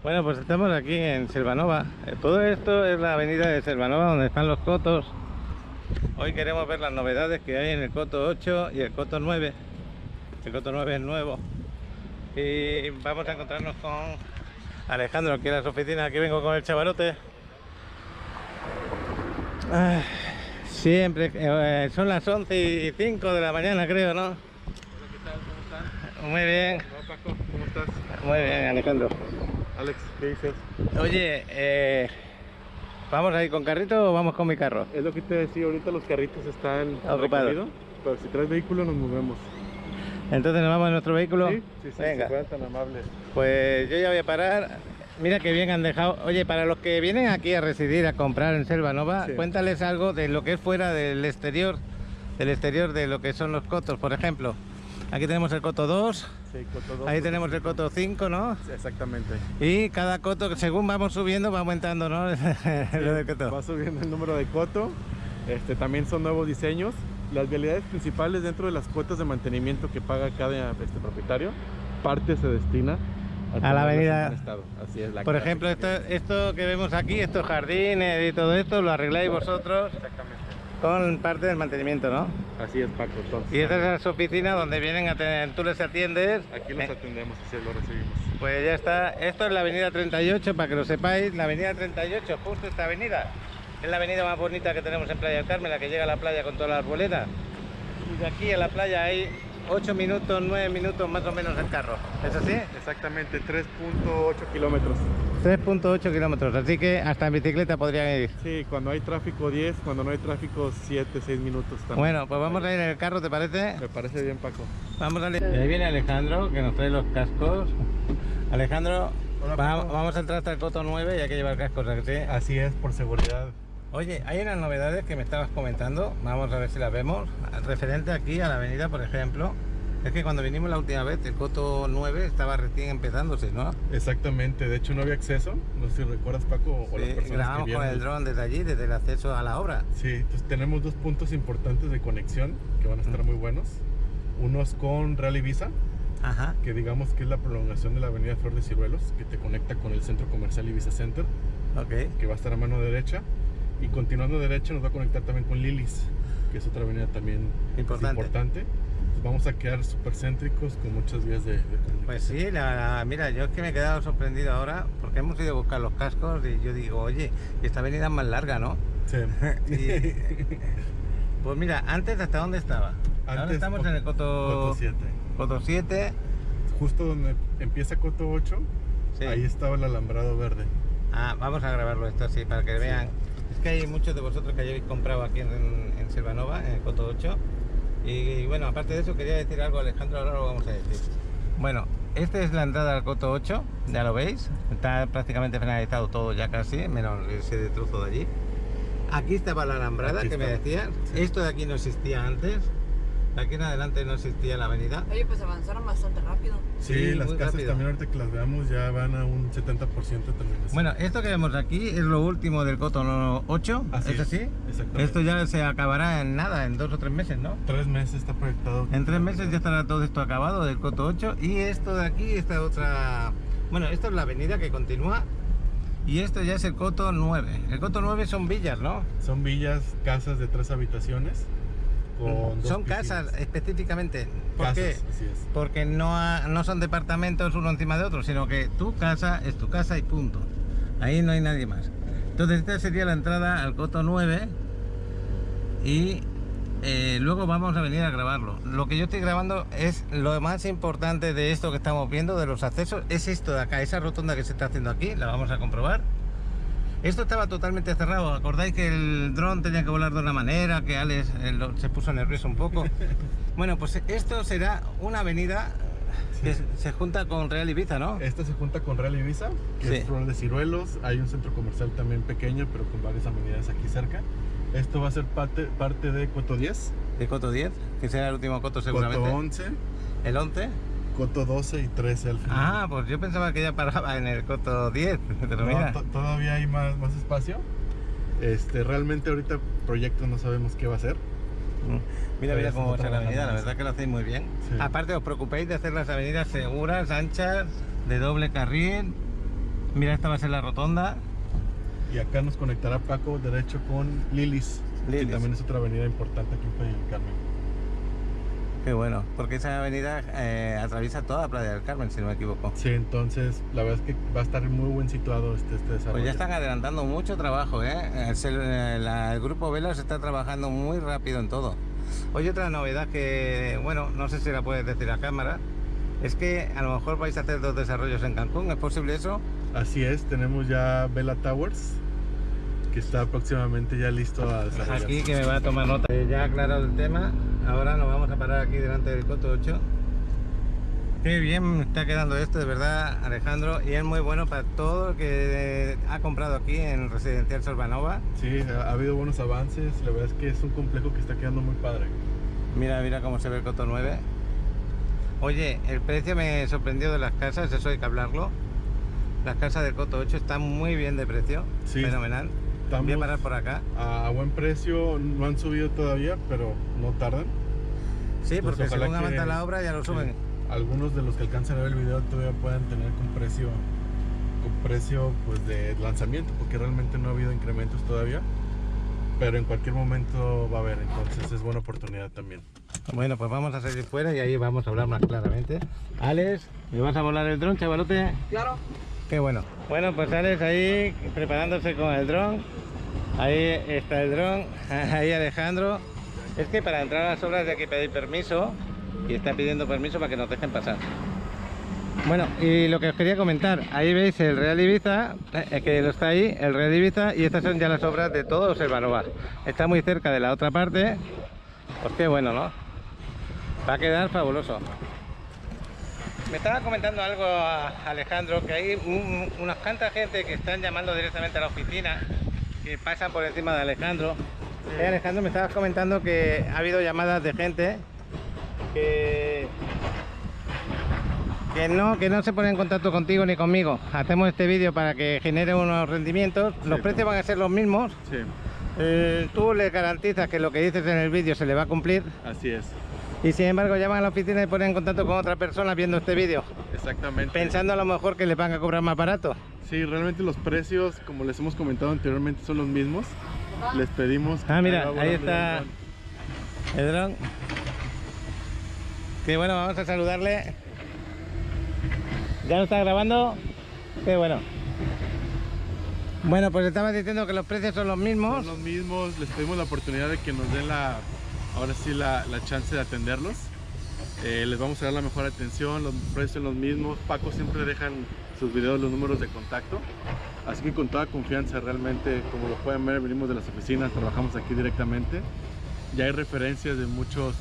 Bueno, pues estamos aquí en Selvanova. Todo esto es la avenida de Selvanova donde están los cotos. Hoy queremos ver las novedades que hay en el coto 8 y el coto 9. El coto 9 es nuevo. Y vamos a encontrarnos con Alejandro aquí en las oficinas. Aquí vengo con el chavalote. Siempre, son las 11:05 de la mañana, creo, ¿no? Hola, ¿qué tal? ¿Cómo están? Muy bien. Hola, Paco, ¿cómo estás? Muy bien, Alejandro. Alex, ¿qué dices? Oye, ¿vamos a ir con carrito o vamos con mi carro? Es lo que te decía, ahorita los carritos están Ocupados. recorrido, pero si traes vehículo nos movemos. Entonces nos vamos en nuestro vehículo. Sí, Venga. si fueran tan amables. Pues yo ya voy a parar. Mira que bien han dejado. Oye, para los que vienen aquí a residir, a comprar en Selvanova, Sí. cuéntales algo de lo que es fuera del exterior de lo que son los cotos. Por ejemplo, aquí tenemos el coto 2, Sí, coto 2. ahí tenemos el coto 5, ¿no? Sí, exactamente. Y cada coto, según vamos subiendo, va aumentando, ¿no? Lo del coto. Va subiendo el número de coto. También son nuevos diseños. Las vialidades principales dentro de las cuotas de mantenimiento que paga cada propietario, parte se destina A la tenerlas avenida. en buen estado. Así es, la Por clásica ejemplo, que- esto que vemos aquí, estos jardines y todo esto, lo arregláis vosotros Exactamente. con parte del mantenimiento, ¿no? Así es, Paco. Entonces, Y estas son las oficinas donde vienen a tener, tú les atiendes. aquí los atendemos y lo recibimos. Pues ya está, esto es la avenida 38, para que lo sepáis, la avenida 38, justo esta avenida. Es la avenida más bonita que tenemos en Playa del Carmen, la que llega a la playa con todas las arboledas. Y de aquí a la playa hay 8 minutos, 9 minutos más o menos en carro. ¿Es así? Exactamente, 3.8 kilómetros. 3.8 kilómetros, así que hasta en bicicleta podrían ir. Sí, cuando hay tráfico 10, cuando no hay tráfico 7, 6 minutos también. Bueno, pues vamos a ir en el carro, ¿te parece? Me parece bien, Paco. Vamos a ir. Y ahí viene Alejandro, que nos trae los cascos. Alejandro, Hola, Paco. vamos a entrar hasta el coto 9 y hay que llevar cascos, ¿a que sí? Así es, por seguridad. Oye, hay unas novedades que me estabas comentando, vamos a ver si las vemos. Referente aquí a la avenida, por ejemplo, es que cuando vinimos la última vez, el coto 9 estaba recién empezándose, ¿no? Exactamente, de hecho no había acceso, no sé si recuerdas, Paco, o las Sí, personas que grabamos con vieron. el dron desde allí, desde el acceso a la obra. Sí, entonces tenemos dos puntos importantes de conexión que van a estar muy buenos. Uno es con Real Ibiza, Ajá. que digamos que es la prolongación de la avenida Flor de Ciruelos, que te conecta con el centro comercial Ibiza Center, Ok. que va a estar a mano derecha. Y continuando derecha nos va a conectar también con Lilis, que es otra avenida también Importante. Entonces vamos a quedar súper céntricos con muchas vías de comunicación. Pues sí, mira, yo es que me he quedado sorprendido ahora porque hemos ido a buscar los cascos y yo digo, oye, esta avenida es más larga, ¿no? Sí. Y- pues mira, antes ¿hasta dónde estaba? Ahora Antes, estamos en el Coto 7. coto 7. Justo donde empieza Coto 8, Sí. ahí estaba el alambrado verde. Ah, vamos a grabarlo esto así para que Sí. vean. Es que hay muchos de vosotros que hayáis comprado aquí en Selvanova, en el coto 8. Y bueno, aparte de eso quería decir algo, Alejandro, ahora lo vamos a decir. Bueno, esta es la entrada al coto 8, ya lo veis. Está prácticamente finalizado todo ya casi, menos ese trozo de allí. Aquí estaba la alambrada Aquí que me estaba, decías. sí. Esto de aquí no existía antes. De aquí en adelante no existía la avenida. Oye, pues avanzaron bastante rápido. Sí, las muy casas rápido. también ahorita que las veamos ya van a un 70% de terminación. Bueno, esto que vemos aquí es lo último del coto 8, Así ¿es es, así? exactamente. Esto ya se acabará en nada, en 2 o 3 meses, ¿no? 3 meses está proyectado. En 3 meses ya estará todo esto acabado del coto 8. Y esto de aquí, esta otra... Bueno, esto es la avenida que continúa. Y esto ya es el coto 9. El coto 9 son villas, ¿no? Son villas, casas de 3 habitaciones. Con dos Son piscinas. casas específicamente. ¿Por Casas, qué? así es. Porque no son departamentos uno encima de otro, sino que tu casa es tu casa y punto. Ahí no hay nadie más. Entonces esta sería la entrada al coto 9 y luego vamos a venir a grabarlo. Lo que yo estoy grabando es lo más importante de esto que estamos viendo, de los accesos, es esto de acá, esa rotonda que se está haciendo aquí, la vamos a comprobar. Esto estaba totalmente cerrado, ¿acordáis que el dron tenía que volar de una manera, que Alex se puso nervioso un poco? Bueno, pues esto será una avenida que se junta con Real Ibiza, ¿no? Esta se junta con Real Ibiza, que Sí. es Flor de Ciruelos. Hay un centro comercial también pequeño, pero con varias amenidades aquí cerca. Esto va a ser parte de Coto 10, De coto 10, que será el último coto seguramente. Coto 11, El 11. Coto 12 y 13 al final. Ah, pues yo pensaba que ya paraba en el coto 10, pero No, mira. todavía hay más espacio. Realmente ahorita proyecto no sabemos qué va a ser. Mira, mira Pero cómo va a ser la trabajando avenida, la en eso. verdad que lo hacéis muy bien. Sí. Aparte os preocupéis de hacer las avenidas seguras, anchas, de doble carril. Mira, esta va a ser la rotonda. Y acá nos conectará Paco derecho con Lilis, que también es otra avenida importante aquí en Playa del Carmen. Qué bueno, porque esa avenida atraviesa toda Playa del Carmen, si no me equivoco. Sí, entonces la verdad es que va a estar muy buen situado este desarrollo. Pues ya están adelantando mucho trabajo, ¿eh? El grupo Velas está trabajando muy rápido en todo. Oye, otra novedad que, bueno, no sé si la puedes decir a cámara, es que a lo mejor vais a hacer 2 desarrollos en Cancún, ¿es posible eso? Así es, tenemos ya Vela Towers, que está próximamente ya listo a desarrollar. Aquí que me va a tomar nota. Ya aclarado el tema, ahora nos vamos a parar aquí delante del Coto 8. Qué bien está quedando esto, de verdad, Alejandro, y es muy bueno para todo el que ha comprado aquí en Residencial Solvanova. Sí, ha habido buenos avances, la verdad es que es un complejo que está quedando muy padre. Mira, mira cómo se ve el Coto 9. Oye, el precio me sorprendió de las casas, eso hay que hablarlo. Las casas del Coto 8 están muy bien de precio, Sí, fenomenal. Voy a parar por acá. A buen precio, no han subido todavía, pero no tardan. Sí, Pues porque ojalá según que- avanza la obra ya lo suben. Algunos de los que alcanzan a ver el video todavía puedan tener con precio pues de lanzamiento, porque realmente no ha habido incrementos todavía, pero en cualquier momento va a haber, entonces es buena oportunidad también. Bueno, pues vamos a salir fuera y ahí vamos a hablar más claramente. Alex, ¿me vas a volar el dron, chavalote? Claro. Qué bueno. Bueno, pues Alex ahí preparándose con el dron. Ahí está el dron. Ahí Alejandro. Es que para entrar a las obras hay que pedir permiso y está pidiendo permiso para que nos dejen pasar. Bueno, y lo que os quería comentar, ahí veis el Real Ibiza, que lo está ahí, el Real Ibiza, y estas son ya las obras de todo Solvanova. Está muy cerca de la otra parte, pues qué bueno, ¿no? Va a quedar fabuloso. Me estaba comentando algo a Alejandro, que hay unas cuantas gente que están llamando directamente a la oficina, que pasan por encima de Alejandro. Alejandro, me estabas comentando que ha habido llamadas de gente que no se pone en contacto contigo ni conmigo. Hacemos este vídeo para que genere unos rendimientos. Los precios van a ser los mismos. Sí, Tú les garantizas que lo que dices en el vídeo se le va a cumplir. así es, Y sin embargo llaman a la oficina y ponen en contacto con otra persona viendo este vídeo, exactamente. pensando a lo mejor que le van a cobrar más barato. Sí, realmente los precios, como les hemos comentado anteriormente, son los mismos. Les pedimos que Mira, haga ahí volando está el dron. Que bueno, vamos a saludarle. ¿Ya lo está grabando? Qué bueno. Bueno, pues estaba diciendo que los precios son los mismos. Son los mismos, les pedimos la oportunidad de que nos den ahora sí la chance de atenderlos. Les vamos a dar la mejor atención, los precios son los mismos. Paco siempre deja en sus videos los números de contacto, así que con toda confianza, realmente, como lo pueden ver, venimos de las oficinas, trabajamos aquí directamente. Ya hay referencias de muchos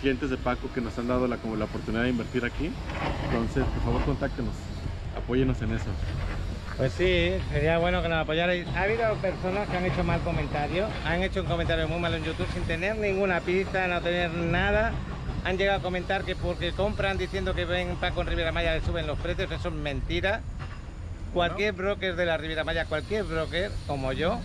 clientes de Paco que nos han dado como la oportunidad de invertir aquí. Entonces, por favor, contáctenos, apóyenos en eso. Pues sí, sería bueno que nos apoyarais. Ha habido personas que han hecho mal comentario, han hecho un comentario muy malo en YouTube sin tener ninguna pista, no tener nada. Han llegado a comentar que porque compran diciendo que ven Paco en Riviera Maya le suben los precios, eso es mentira. Cualquier broker de la Riviera Maya, cualquier broker como yo,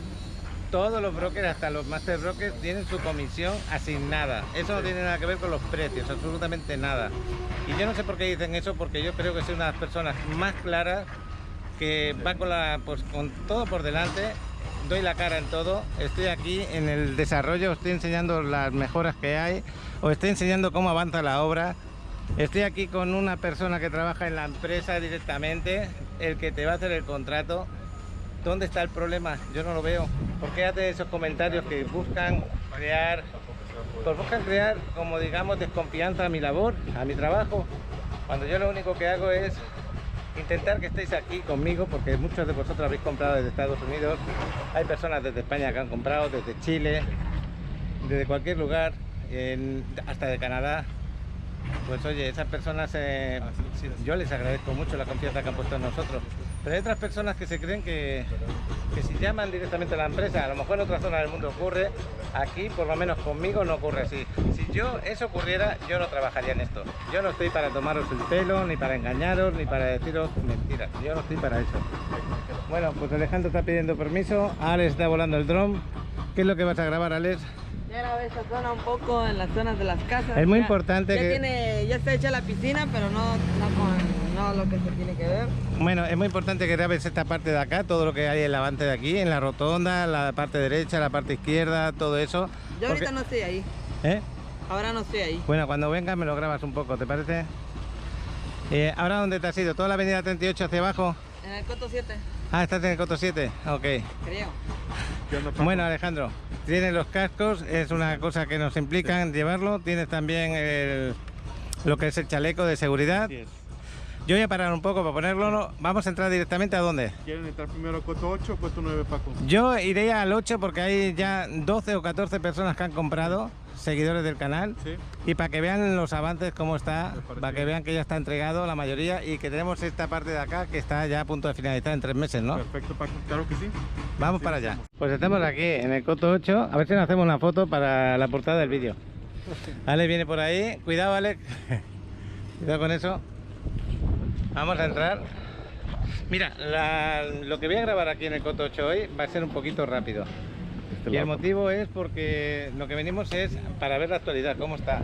todos los brokers, hasta los master brokers, tienen su comisión asignada. Eso no tiene nada que ver con los precios, absolutamente nada. Y yo no sé por qué dicen eso, porque yo creo que soy una de las personas más claras, que va con todo por delante, doy la cara en todo, estoy aquí en el desarrollo, os estoy enseñando las mejoras que hay, os estoy enseñando cómo avanza la obra. Estoy aquí con una persona que trabaja en la empresa directamente, el que te va a hacer el contrato. ¿Dónde está el problema? Yo no lo veo. ¿Por qué hace esos comentarios que buscan crear, como digamos, desconfianza a mi labor, a mi trabajo? Cuando yo lo único que hago es intentar que estéis aquí conmigo, porque muchos de vosotros habéis comprado desde Estados Unidos. Hay personas desde España que han comprado, desde Chile, desde cualquier lugar, hasta de Canadá. Pues oye, esas personas, yo les agradezco mucho la confianza que han puesto en nosotros. Pero hay otras personas que se creen que si llaman directamente a la empresa, a lo mejor en otra zona del mundo ocurre, aquí por lo menos conmigo no ocurre así. Si eso ocurriera, yo no trabajaría en esto. Yo no estoy para tomaros el pelo, ni para engañaros, ni para deciros mentiras. Yo no estoy para eso. Bueno, pues Alejandro está pidiendo permiso, Alex está volando el dron. ¿Qué es lo que vas a grabar, Alex? Ya grabé esta zona un poco en las zonas de las casas. Es muy importante ya está hecha la piscina, pero no No, lo que se tiene que ver. Bueno, es muy importante que grabes esta parte de acá, todo lo que hay en el avance de aquí, en la rotonda, la parte derecha, la parte izquierda, todo eso. Yo ahorita no estoy ahí. ¿Eh? Ahora no estoy ahí. Bueno, cuando vengas me lo grabas un poco, ¿te parece? ¿Ahora dónde te has ido? ¿Toda la avenida 38 hacia abajo? En el Coto 7, Ah, estás en el Coto 7, ok. creo. ¿Qué onda, Paco? Bueno, Alejandro, tienes los cascos, es una cosa que nos implican llevarlo. Tienes también lo que es el chaleco de seguridad. Así es. Yo voy a parar un poco para ponerlo. ¿No? Vamos a entrar directamente a dónde. ¿Quieren entrar primero a Coto 8 o Coto 9, Paco? Yo iré al 8 porque hay ya 12 o 14 personas que han comprado, seguidores del canal. Sí. Y para que vean los avances, cómo está, Me parece para que bien. vean que ya está entregado la mayoría y que tenemos esta parte de acá que está ya a punto de finalizar en 3 meses, ¿no? Perfecto, Paco. Claro que sí. Vamos Sí, para lo allá. hacemos. Pues estamos aquí en el Coto 8. A ver si nos hacemos una foto para la portada del vídeo. Ale viene por ahí. Cuidado, Ale. Cuidado con eso. Vamos a entrar. Mira, lo que voy a grabar aquí en el Coto 8 hoy va a ser un poquito rápido. Y el motivo es porque lo que venimos es para ver la actualidad, cómo está.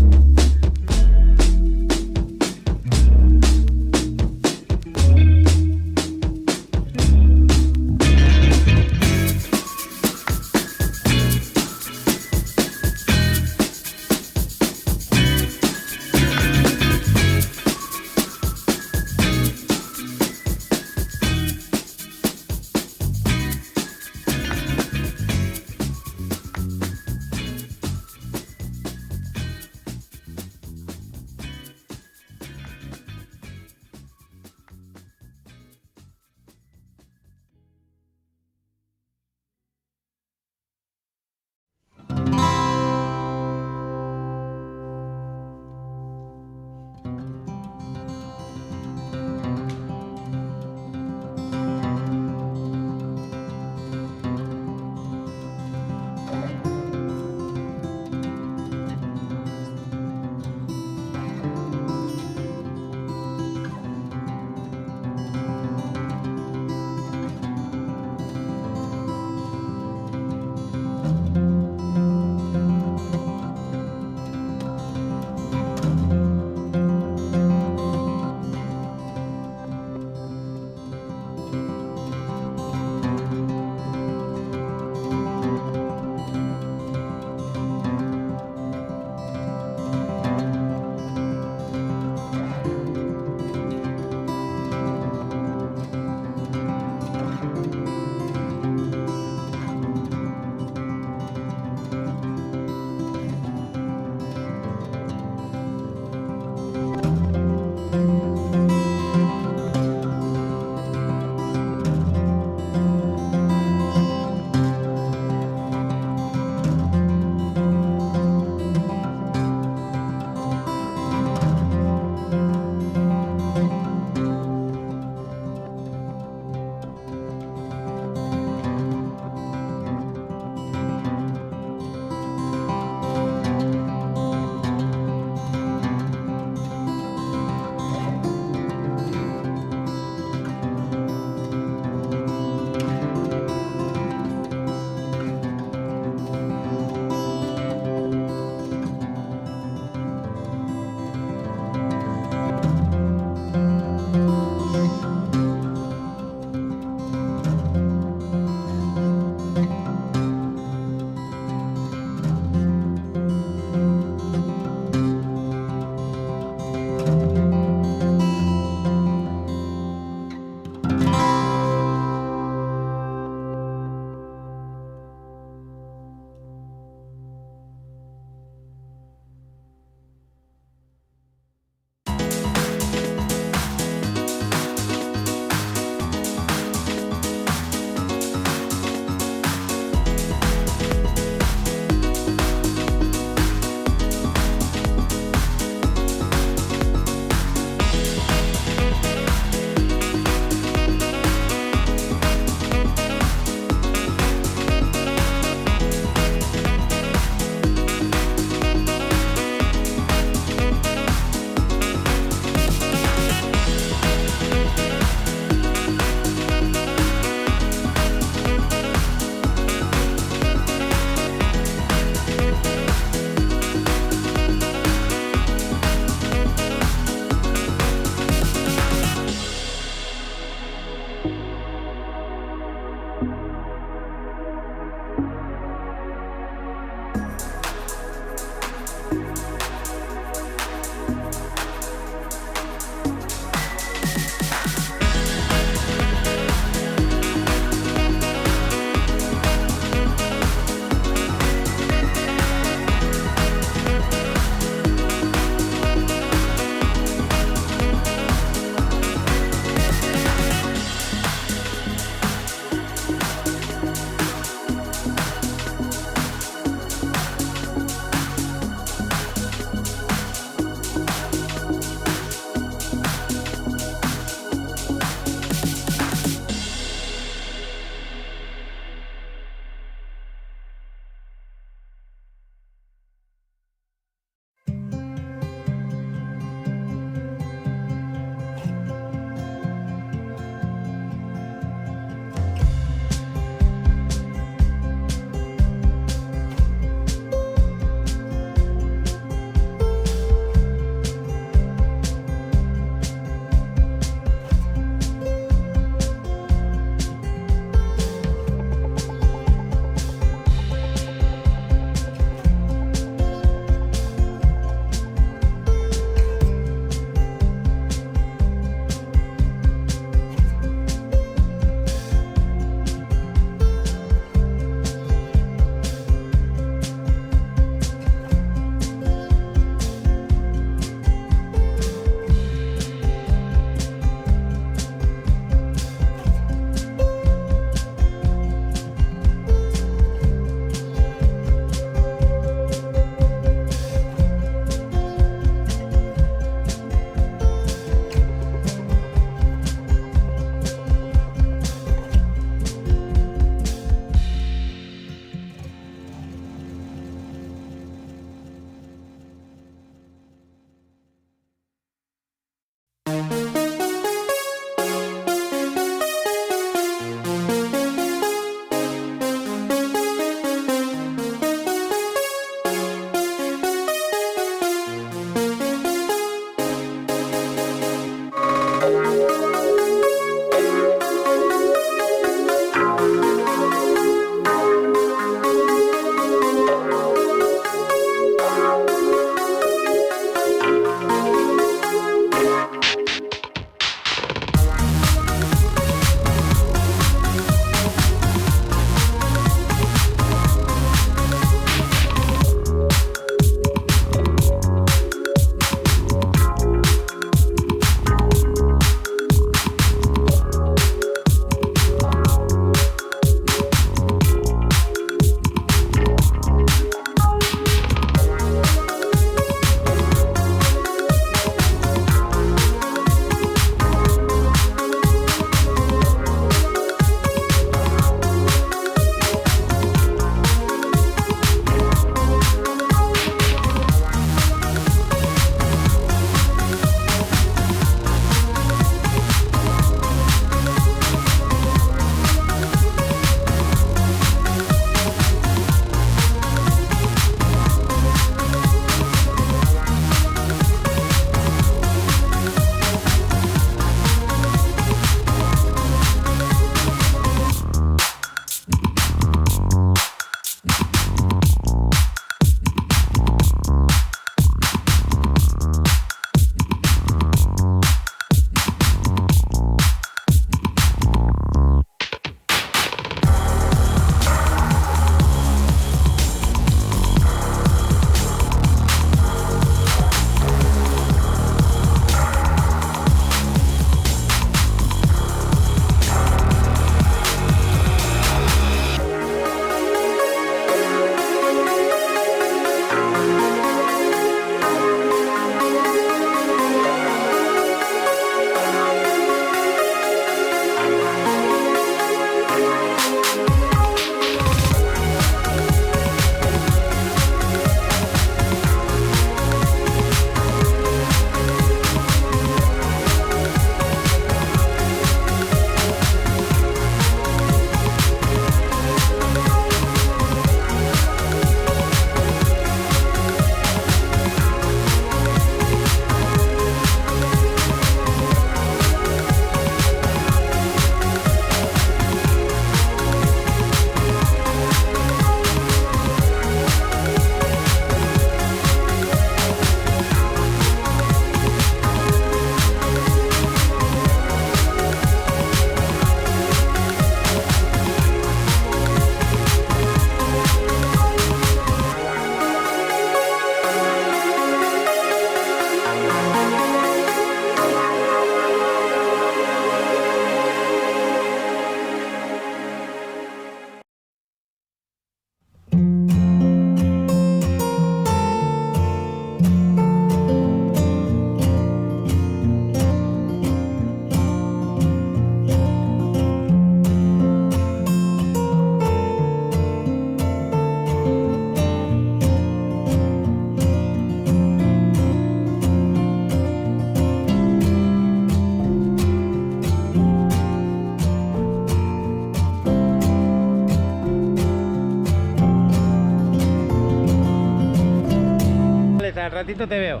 Pues al ratito te veo.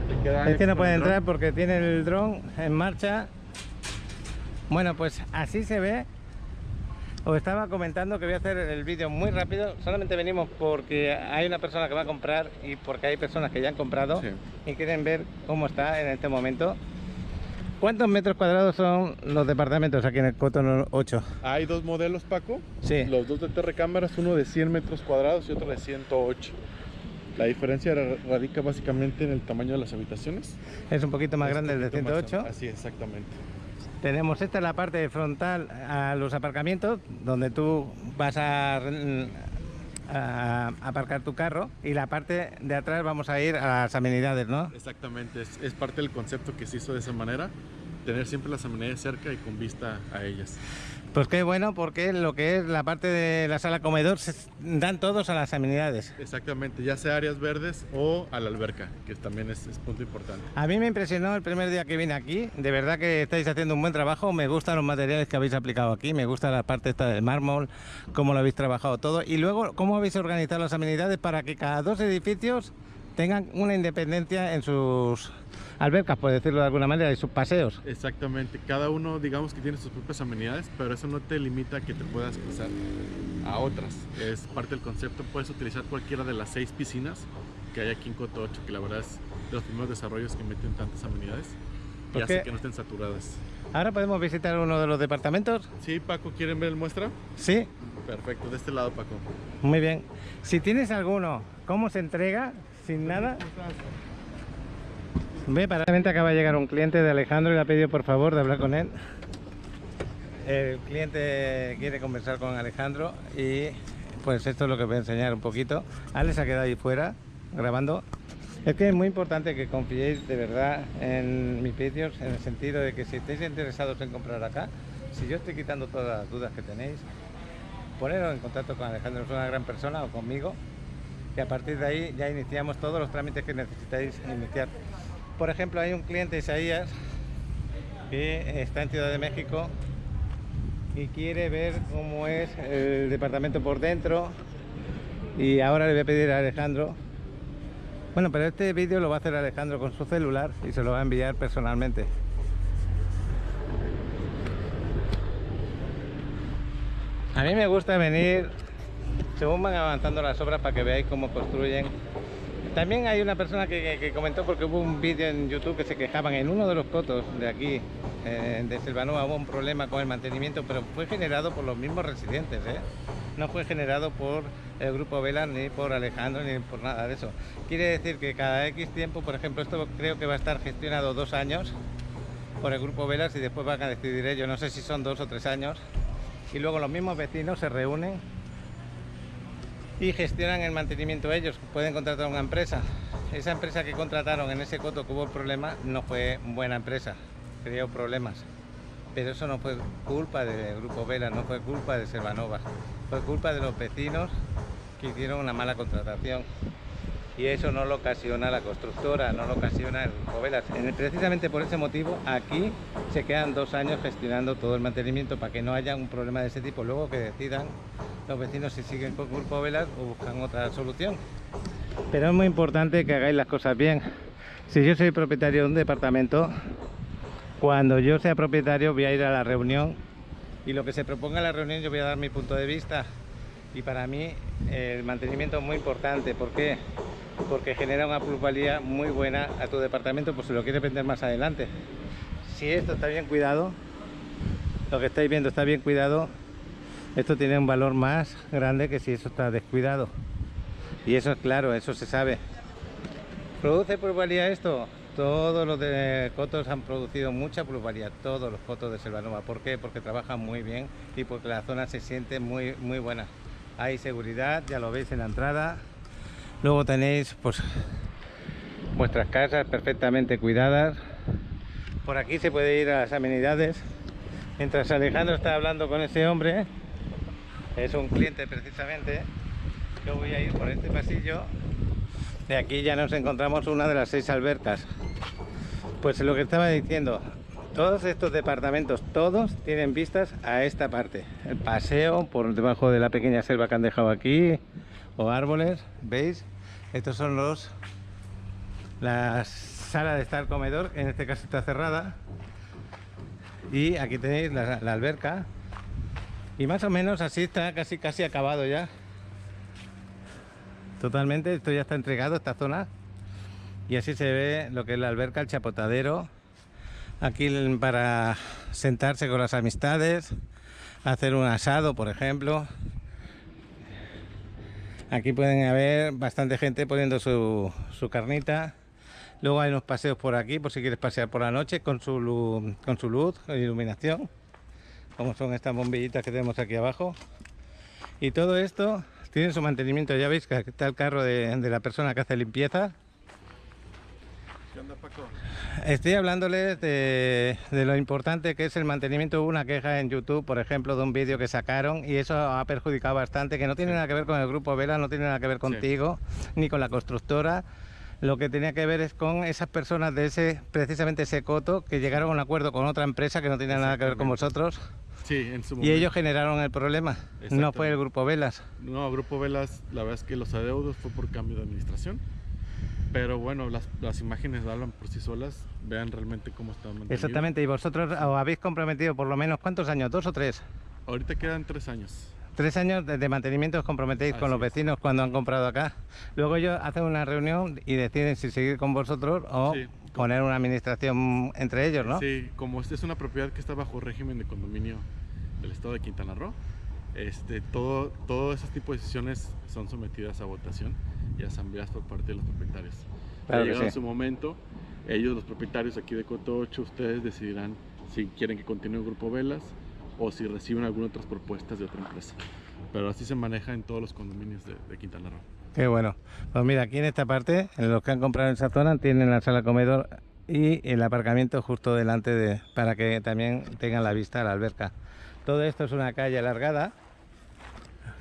Te queda Es que no con puede el dron. entrar porque tiene el dron en marcha. Bueno, pues así se ve. Os estaba comentando que voy a hacer el vídeo muy rápido. Solamente venimos porque hay una persona que va a comprar y porque hay personas que ya han comprado Sí. y quieren ver cómo está en este momento. ¿Cuántos metros cuadrados son los departamentos aquí en el Coto 8? Hay dos modelos, Paco. Sí. Los dos de recámaras, uno de 100 metros cuadrados y otro de 108. La diferencia radica básicamente en el tamaño de las habitaciones. Es un poquito más Es grande el de un poquito más 108. Así, exactamente. Tenemos esta es la parte frontal a los aparcamientos, donde tú vas a aparcar tu carro, y la parte de atrás vamos a ir a las amenidades, ¿no? Exactamente, es parte del concepto que se hizo de esa manera, tener siempre las amenidades cerca y con vista a ellas. Pues qué bueno, porque lo que es la parte de la sala comedor se dan todos a las amenidades. Exactamente, ya sea áreas verdes o a la alberca, que también es punto importante. A mí me impresionó el primer día que vine aquí, de verdad que estáis haciendo un buen trabajo, me gustan los materiales que habéis aplicado aquí, me gusta la parte esta del mármol, cómo lo habéis trabajado todo, y luego cómo habéis organizado las amenidades para que cada dos edificios tengan una independencia en sus albercas, por decirlo de alguna manera, y sus paseos. Exactamente, cada uno digamos que tiene sus propias amenidades, pero eso no te limita a que te puedas cruzar a otras. Es parte del concepto, puedes utilizar cualquiera de las 6 piscinas que hay aquí en Coto 8, que la verdad es de los primeros desarrollos que meten tantas amenidades y ¿Por hace qué? que no estén saturadas. Ahora podemos visitar uno de los departamentos. Sí, Paco, ¿quieren ver el muestra? Sí, Perfecto, de este lado, Paco. muy bien. Si tienes alguno, ¿cómo se entrega? Sin nada. Ve, paralelamente acaba de llegar un cliente de Alejandro y le ha pedido por favor de hablar con él. El cliente quiere conversar con Alejandro y pues esto es lo que voy a enseñar un poquito. Alex ha quedado ahí fuera grabando. Es que es muy importante que confiéis de verdad en mis vídeos, en el sentido de que si estáis interesados en comprar acá, si yo estoy quitando todas las dudas que tenéis, poneros en contacto con Alejandro, es una gran persona, o conmigo, y a partir de ahí ya iniciamos todos los trámites que necesitáis iniciar. Por ejemplo, hay un cliente, Isaías, que está en Ciudad de México y quiere ver cómo es el departamento por dentro, y ahora le voy a pedir a Alejandro. Bueno, pero este vídeo lo va a hacer Alejandro con su celular y se lo va a enviar personalmente. A mí me gusta venir según van avanzando las obras para que veáis cómo construyen. También hay una persona que comentó, porque hubo un vídeo en YouTube que se quejaban en uno de los cotos de aquí, de Selvanova, hubo un problema con el mantenimiento, pero fue generado por los mismos residentes, ¿eh? No fue generado por el Grupo Velas, ni por Alejandro, ni por nada de eso. Quiere decir que cada X tiempo, por ejemplo, esto creo que va a estar gestionado 2 años por el Grupo Velas y después van a decidir ellos, no sé si son 2 o 3 años, y luego los mismos vecinos se reúnen y gestionan el mantenimiento ellos. Pueden contratar a una empresa. Esa empresa que contrataron en ese coto que hubo problema no fue buena empresa, creó problemas, pero eso no fue culpa del Grupo Vela, no fue culpa de Selvanova, fue culpa de los vecinos que hicieron una mala contratación, y eso no lo ocasiona la constructora, no lo ocasiona el Grupo Velas. Precisamente por ese motivo aquí se quedan 2 años gestionando todo el mantenimiento para que no haya un problema de ese tipo, luego que decidan los vecinos si siguen con Grupo Velas o buscan otra solución. Pero es muy importante que hagáis las cosas bien. Si yo soy propietario de un departamento, cuando yo sea propietario voy a ir a la reunión y lo que se proponga en la reunión yo voy a dar mi punto de vista, y para mí el mantenimiento es muy importante. ¿Por qué? Porque genera una plusvalía muy buena a tu departamento, pues si lo quieres vender más adelante. Si esto está bien cuidado, lo que estáis viendo está bien cuidado, esto tiene un valor más grande que si eso está descuidado, y eso es claro, eso se sabe. ¿Produce plusvalía esto? Todos los de cotos han producido mucha plusvalía, todos los cotos de Selvanova. ¿Por qué? Porque trabajan muy bien y porque la zona se siente muy buena. Hay seguridad, ya lo veis en la entrada. Luego tenéis pues vuestras casas perfectamente cuidadas. Por aquí se puede ir a las amenidades. Mientras Alejandro está hablando con ese hombre, es un cliente precisamente, yo voy a ir por este pasillo. De aquí ya nos encontramos una de las 6 albercas. Pues lo que estaba diciendo, todos estos departamentos, todos tienen vistas a esta parte. El paseo por debajo de la pequeña selva que han dejado aquí, o árboles, ¿veis? Estos son los la sala de estar comedor, en este caso está cerrada. Y aquí tenéis la alberca. Y más o menos así está casi acabado ya. Totalmente, esto ya está entregado, esta zona. Y así se ve lo que es la alberca, el chapotadero. Aquí para sentarse con las amistades, hacer un asado, por ejemplo. Aquí pueden haber bastante gente poniendo su carnita. Luego hay unos paseos por aquí, por si quieres pasear por la noche con su luz, con iluminación, como son estas bombillitas que tenemos aquí abajo. Y todo esto tiene su mantenimiento. Ya veis que aquí está el carro de la persona que hace limpieza. ¿Qué onda, Paco? Estoy hablándoles de lo importante que es el mantenimiento. Hubo una queja en YouTube, por ejemplo, de un vídeo que sacaron y eso ha perjudicado bastante, que no tiene nada que ver con el grupo Vela, no tiene nada que ver contigo, ni con la constructora. Lo que tenía que ver es con esas personas de precisamente ese coto, que llegaron a un acuerdo con otra empresa que no tenía nada que ver con vosotros. Sí, en su Y momento. ellos generaron el problema, no fue el grupo Velas. No, Grupo Velas, la verdad es que los adeudos fue por cambio de administración. Pero bueno, las imágenes hablan por sí solas. Vean realmente cómo está mantenido. Exactamente, y vosotros os habéis comprometido por lo menos, ¿cuántos años? ¿2 o 3? Ahorita quedan 3 años. 3 años de mantenimiento os comprometéis con los vecinos cuando han comprado acá. Luego ellos hacen una reunión y deciden si seguir con vosotros o poner una administración entre ellos, ¿no? Sí, como esta es una propiedad que está bajo régimen de condominio del estado de Quintana Roo, todo ese tipo de decisiones son sometidas a votación y asambleas por parte de los propietarios. Claro, llegado su momento, ellos, los propietarios aquí de Coto 8, ustedes decidirán si quieren que continúe el Grupo Velas o si reciben algunas otras propuestas de otra empresa. Pero así se maneja en todos los condominios de Quintana Roo. Qué bueno. Pues mira, aquí en esta parte, en los que han comprado en esa zona, tienen la sala comedor y el aparcamiento justo delante para que también tengan la vista a la alberca. Todo esto es una calle alargada,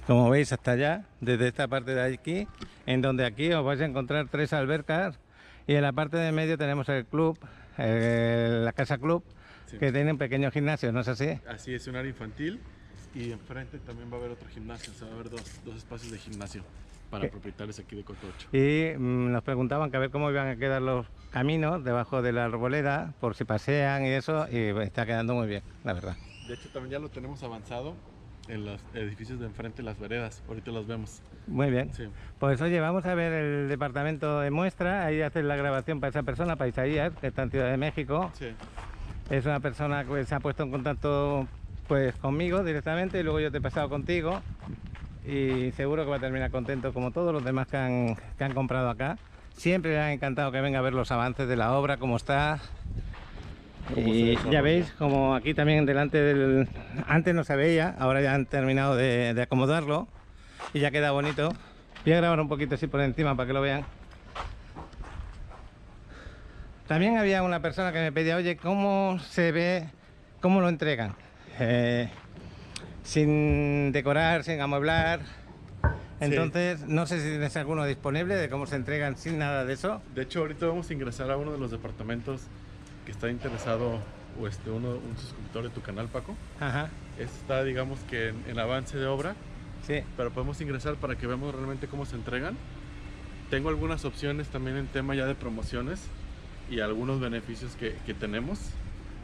como veis hasta allá, desde esta parte de aquí, en donde aquí os vais a encontrar 3 albercas y en la parte de medio tenemos el club, la casa club, que tiene un pequeño gimnasio, ¿no es así? Así es, un área infantil y enfrente también va a haber otro gimnasio, o sea, va a haber dos espacios de gimnasio para propietarios aquí de Coto 8. Y nos preguntaban que a ver cómo iban a quedar los caminos debajo de la arboleda, por si pasean y eso, y está quedando muy bien, la verdad. De hecho, también ya lo tenemos avanzado en los edificios de enfrente, las veredas, ahorita los vemos. Muy bien. Sí. Pues oye, vamos a ver el departamento de muestra, ahí hacen la grabación para esa persona, para Isaías, que está en Ciudad de México. Sí. Es una persona que se ha puesto en contacto pues conmigo directamente y luego yo te he pasado contigo y seguro que va a terminar contento como todos los demás que han comprado acá. Siempre le han encantado que venga a ver los avances de la obra, cómo está. Y ya veis como aquí también delante antes no se veía, ahora ya han terminado de acomodarlo y ya queda bonito. Voy a grabar un poquito así por encima para que lo vean. También había una persona que me pedía, oye, ¿cómo se ve, cómo lo entregan? Sin decorar, sin amueblar. Entonces, no sé si tienes alguno disponible de cómo se entregan sin nada de eso. De hecho, ahorita vamos a ingresar a uno de los departamentos que está interesado, o un suscriptor de tu canal, Paco. Ajá. Está, digamos que en avance de obra. Sí. Pero podemos ingresar para que veamos realmente cómo se entregan. Tengo algunas opciones también en tema ya de promociones y algunos beneficios que tenemos.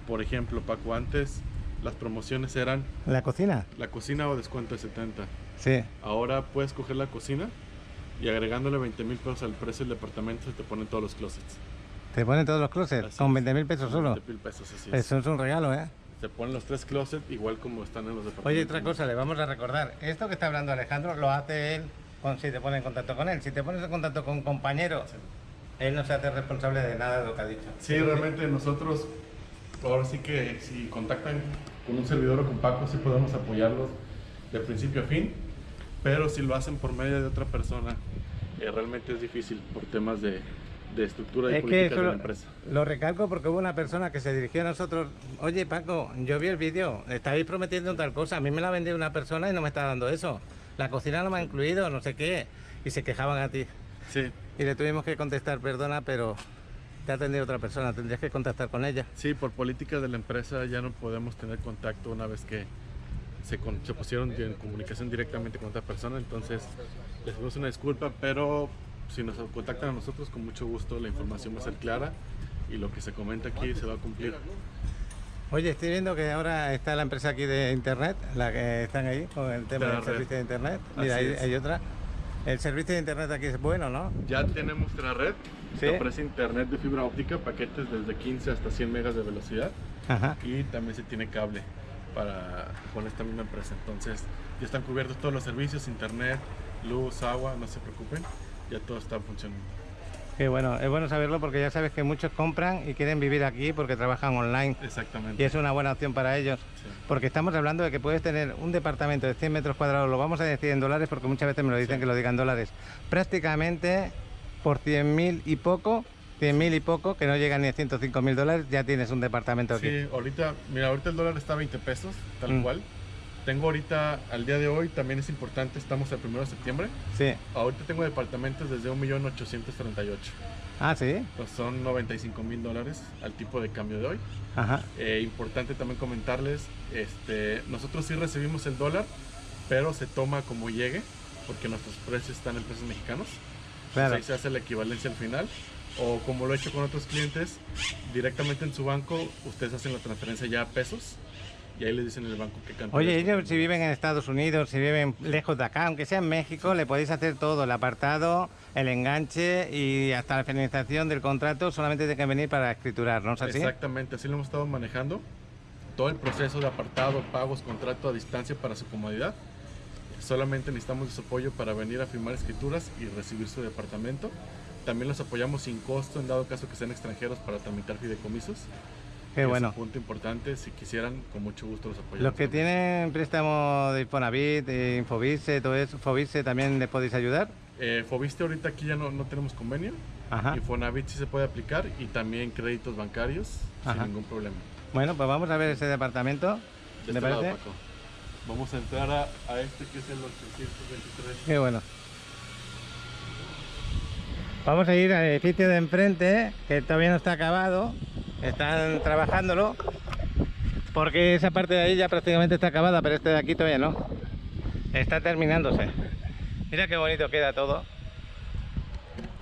Por ejemplo, Paco, antes las promociones eran ¿La cocina? la cocina o descuento de 70. Sí. Ahora puedes coger la cocina y agregándole 20,000 pesos al precio del departamento se te ponen todos los closets. ¿Te ponen todos los closets? Así ¿Con es. 20,000 pesos solo? 20,000 pesos, así es. Eso es un regalo, ¿eh? Se ponen los 3 closets igual como están en los departamentos. Oye, otra cosa, le vamos a recordar. Esto que está hablando Alejandro lo hace él si te pones en contacto con él. Si te pones en contacto con un compañero, él no se hace responsable de nada de lo que ha dicho. Sí, realmente nosotros, ahora sí que si contactan con un servidor o con Paco, sí podemos apoyarlos de principio a fin, pero si lo hacen por medio de otra persona, realmente es difícil por temas de estructura y políticas de la empresa. Lo recalco porque hubo una persona que se dirigió a nosotros, oye Paco, yo vi el vídeo, estáis prometiendo tal cosa, a mí me la ha vendido una persona y no me está dando eso, la cocina no me ha incluido, no sé qué, y se quejaban a ti. Sí. Y le tuvimos que contestar, perdona, pero te ha atendido otra persona, tendrías que contactar con ella. Sí, por políticas de la empresa ya no podemos tener contacto una vez que se pusieron en comunicación directamente con otra persona, entonces les pedimos una disculpa, pero si nos contactan a nosotros, con mucho gusto la información va a ser clara y lo que se comenta aquí se va a cumplir. Oye, estoy viendo que ahora está la empresa aquí de internet, la que están ahí con el tema del servicio de internet. Mira, hay otra. El servicio de internet aquí es bueno, ¿no? Ya tenemos Trared, ¿Sí? que ofrece internet de fibra óptica, paquetes desde 15 hasta 100 megas de velocidad. Ajá. Y también se tiene cable con esta misma empresa. Entonces ya están cubiertos todos los servicios, internet, luz, agua, no se preocupen, ya todo está funcionando. Qué bueno, es bueno saberlo porque ya sabes que muchos compran y quieren vivir aquí porque trabajan online. Exactamente. Y es una buena opción para ellos. Sí. Porque estamos hablando de que puedes tener un departamento de 100 metros cuadrados, lo vamos a decir en dólares porque muchas veces me lo dicen, Sí. que lo digan en dólares, prácticamente por 100.000 y poco, que no llegan ni a 105.000 dólares, ya tienes un departamento aquí. Sí, ahorita el dólar está a 20 pesos, tal cual. Tengo ahorita, al día de hoy, también es importante, estamos el 1 de septiembre. Sí. Ahorita tengo departamentos desde 1.838.000. Ah, sí. Pues son 95.000 dólares al tipo de cambio de hoy. Ajá. Importante también comentarles, nosotros sí recibimos el dólar, pero se toma como llegue, porque nuestros precios están en pesos mexicanos. Claro. Entonces ahí se hace la equivalencia al final. O como lo he hecho con otros clientes, directamente en su banco, ustedes hacen la transferencia ya a pesos. Y ahí les dicen en el banco qué cantidad. Oye, ellos si viven en Estados Unidos, si viven lejos de acá, aunque sea en México, le podéis hacer todo, el apartado, el enganche y hasta la finalización del contrato, solamente tiene que venir para escriturar, ¿no es así? Exactamente, así lo hemos estado manejando. Todo el proceso de apartado, pagos, contrato a distancia para su comodidad. Solamente necesitamos de su apoyo para venir a firmar escrituras y recibir su departamento. También los apoyamos sin costo en dado caso que sean extranjeros para tramitar fideicomisos. Qué bueno. Es un punto importante, si quisieran, con mucho gusto los apoyamos. Los que tienen préstamo de Infonavit, de Infovise, todo eso, Fovise, ¿también les podéis ayudar? Foviste ahorita aquí ya no tenemos convenio. Ajá. Infonavit sí se puede aplicar y también créditos bancarios. Ajá. Sin ningún problema. Bueno, pues vamos a ver ese departamento. De ¿Me este lado, parece? Paco. Vamos a entrar a este que es el 823. Qué bueno. Vamos a ir al edificio de enfrente, que todavía no está acabado. Están trabajándolo. Porque esa parte de ahí ya prácticamente está acabada, pero este de aquí todavía no. Está terminándose. Mira qué bonito queda todo.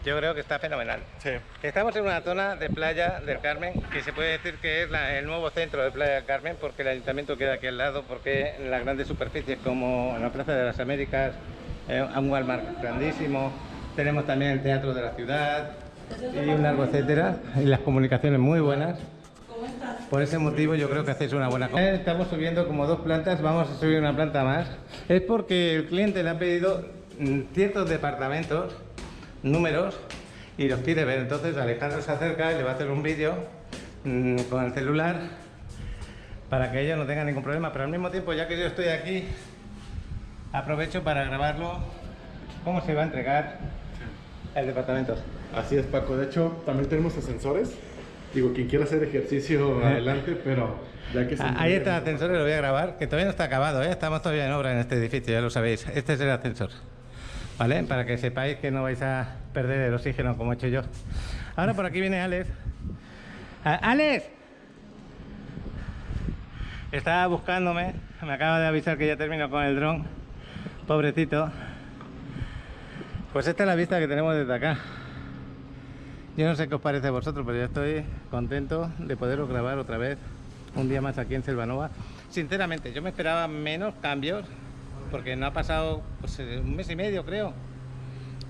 Yo creo que está fenomenal. Sí. Estamos en una zona de Playa del Carmen, que se puede decir que es el nuevo centro de Playa del Carmen, porque el ayuntamiento queda aquí al lado, porque en las grandes superficies como en la Plaza de las Américas, un Walmart grandísimo, tenemos también el Teatro de la Ciudad y un largo etcétera, y las comunicaciones muy buenas. Por ese motivo yo creo que hacéis una buena cosa. Estamos subiendo como 2 plantas, vamos a subir una planta más. Es porque el cliente le ha pedido ciertos departamentos, números, y los quiere ver. Entonces Alejandro se acerca y le va a hacer un vídeo con el celular para que ellos no tengan ningún problema, pero al mismo tiempo, ya que yo estoy aquí, aprovecho para grabarlo cómo se va a entregar el departamento. Así es, Paco. De hecho, también tenemos ascensores. Digo, quien quiera hacer ejercicio adelante, pero ya que se Ahí está el ascensor, lo voy a grabar, que todavía no está acabado, ¿eh? Estamos todavía en obra en este edificio, ya lo sabéis. Este es el ascensor, ¿vale? Para que sepáis que no vais a perder el oxígeno como he hecho yo. Ahora por aquí viene Alex. ¡Alex! Estaba buscándome, me acaba de avisar que ya termino con el dron. Pobrecito. Pues esta es la vista que tenemos desde acá. Yo no sé qué os parece a vosotros, pero yo estoy contento de poderos grabar otra vez un día más aquí en Selvanova. Sinceramente, yo me esperaba menos cambios, porque no ha pasado pues, un mes y medio, creo.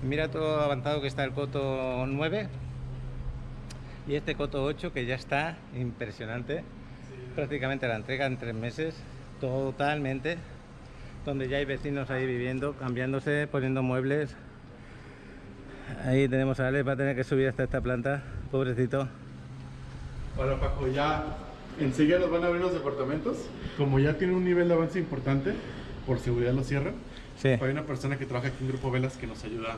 Mira todo avanzado que está el coto 9 y este coto 8 que ya está impresionante. Prácticamente la entrega en 3 meses, totalmente, donde ya hay vecinos ahí viviendo, cambiándose, poniendo muebles. Ahí tenemos a Alex, va a tener que subir hasta esta planta, pobrecito. Bueno, Paco, ya enseguida nos van a abrir los departamentos. Como ya tiene un nivel de avance importante, por seguridad lo cierran. Sí. Hay una persona que trabaja aquí en Grupo Velas que nos ayuda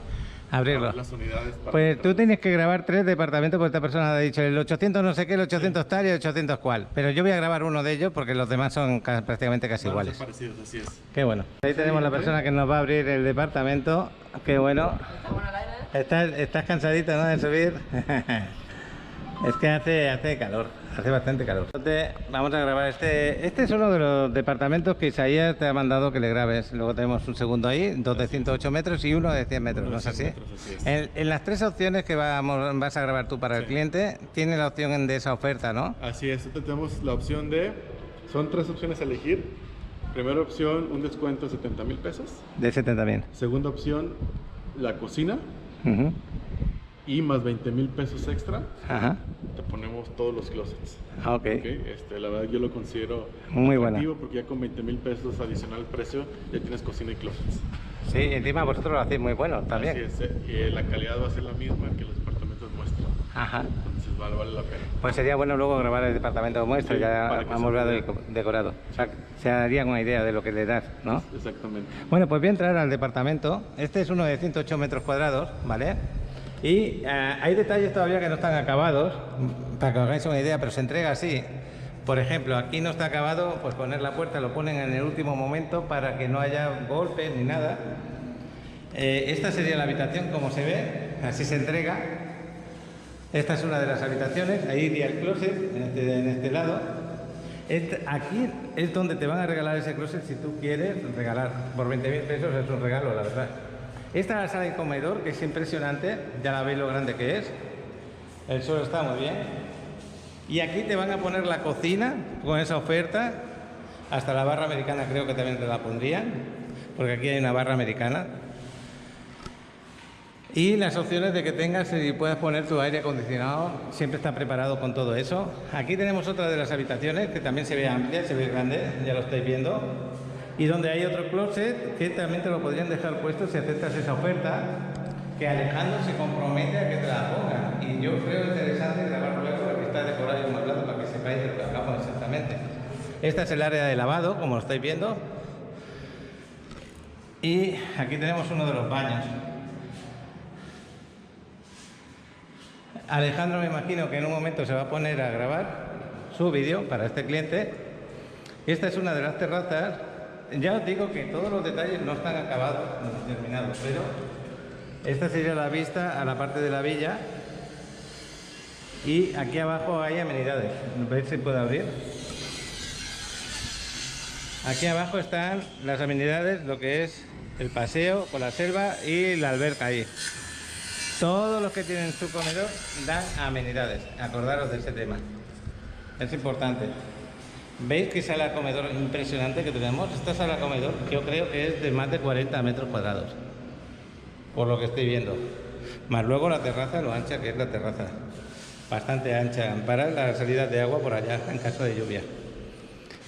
Abrirlo. a abrir las unidades. Para Pues tú tienes que grabar 3 departamentos, porque esta persona ha dicho el 800 no sé qué, el 800 tal y el 800 cual. Pero yo voy a grabar uno de ellos porque los demás son prácticamente casi Van a ser iguales. parecidos, así es. Qué bueno. Ahí tenemos la persona que nos va a abrir el departamento. Qué bueno. Estás cansadito, ¿no?, de subir. Es que hace calor, hace bastante calor. Entonces, vamos a grabar este es uno de los departamentos que Isaías te ha mandado que le grabes. Luego tenemos un segundo ahí, dos de 108 metros y uno de 100 metros, ¿no es así? Así es. En las tres opciones que vas a grabar tú para el cliente, tiene la opción de esa oferta, ¿no? Así es, entonces tenemos la opción de, son 3 opciones a elegir. Primera opción, un descuento de 70,000 pesos. De 70 también. Segunda opción, la cocina. Y más 20,000 pesos extra, Ajá. te ponemos todos los closets. Ah, ok. La verdad yo lo considero muy atractivo buena. porque ya con 20,000 pesos adicional precio ya tienes cocina y closets. Sí, encima vosotros lo hacéis muy bueno también. Así es, y la calidad va a ser la misma que los departamentos muestran. Ajá. Entonces vale la pena. Pues sería bueno luego grabar el departamento muestra, Sí, ya para que hemos se hablado vea. del decorado. O sea, se harían una idea de lo que le das, ¿no? Exactamente. Bueno, pues voy a entrar al departamento. Este es uno de 108 metros cuadrados, ¿vale? Y hay detalles todavía que no están acabados, para que os hagáis una idea, pero se entrega así. Por ejemplo, aquí no está acabado, pues poner la puerta, lo ponen en el último momento para que no haya golpes ni nada. Esta sería la habitación como se ve, así se entrega. Esta es una de las habitaciones, ahí iría el closet, en este lado. Aquí es donde te van a regalar ese closet si tú quieres regalar. Por 20,000 pesos es un regalo, la verdad. Esta es la sala de comedor, que es impresionante, ya la veis lo grande que es. El suelo está muy bien. Y aquí te van a poner la cocina con esa oferta. Hasta la barra americana creo que también te la pondrían, porque aquí hay una barra americana. Y las opciones de que tengas y puedas poner tu aire acondicionado, siempre está preparado con todo eso. Aquí tenemos otra de las habitaciones que también se ve amplia, se ve grande, ya lo estáis viendo. Y donde hay otro closet que también te lo podrían dejar puesto si aceptas esa oferta, que Alejandro se compromete a que te la ponga. Y yo creo interesante grabarlo luego porque está decorado y amueblado para que sepáis de lo que hablamos exactamente. Esta es el área de lavado, como lo estáis viendo. Y aquí tenemos uno de los baños. Alejandro me imagino que en un momento se va a poner a grabar su vídeo para este cliente. Esta es una de las terrazas. Ya os digo que todos los detalles no están acabados ni terminados, pero esta sería la vista a la parte de la villa. Y aquí abajo hay amenidades. ¿Veis si puedo abrir? Aquí abajo están las amenidades, lo que es el paseo con la selva y la alberca ahí. Todos los que tienen su comedor dan amenidades. Acordaros de ese tema. Es importante. ¿Veis qué sala comedor impresionante que tenemos? Esta sala comedor yo creo que es de más de 40 metros cuadrados. Por lo que estoy viendo. Más luego la terraza, lo ancha que es la terraza. Bastante ancha. Para la salida de agua por allá en caso de lluvia.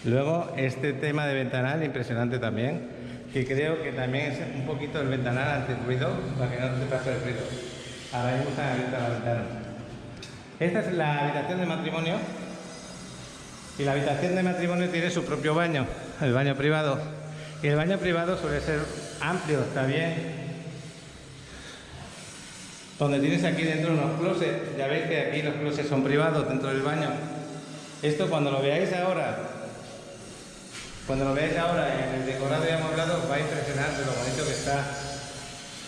Luego este tema de ventanal impresionante también. Que creo que también es un poquito el ventanal anti-ruido para que no te pase el ruido. Ahora mismo están abiertas las ventanas. Esta es la habitación de matrimonio. Y la habitación de matrimonio tiene su propio baño, el baño privado. Y el baño privado suele ser amplio, está bien. Donde tienes aquí dentro unos closets, ya veis que aquí los closets son privados dentro del baño. Esto cuando lo veáis ahora en el decorado y amueblado os va a impresionar de lo bonito que está.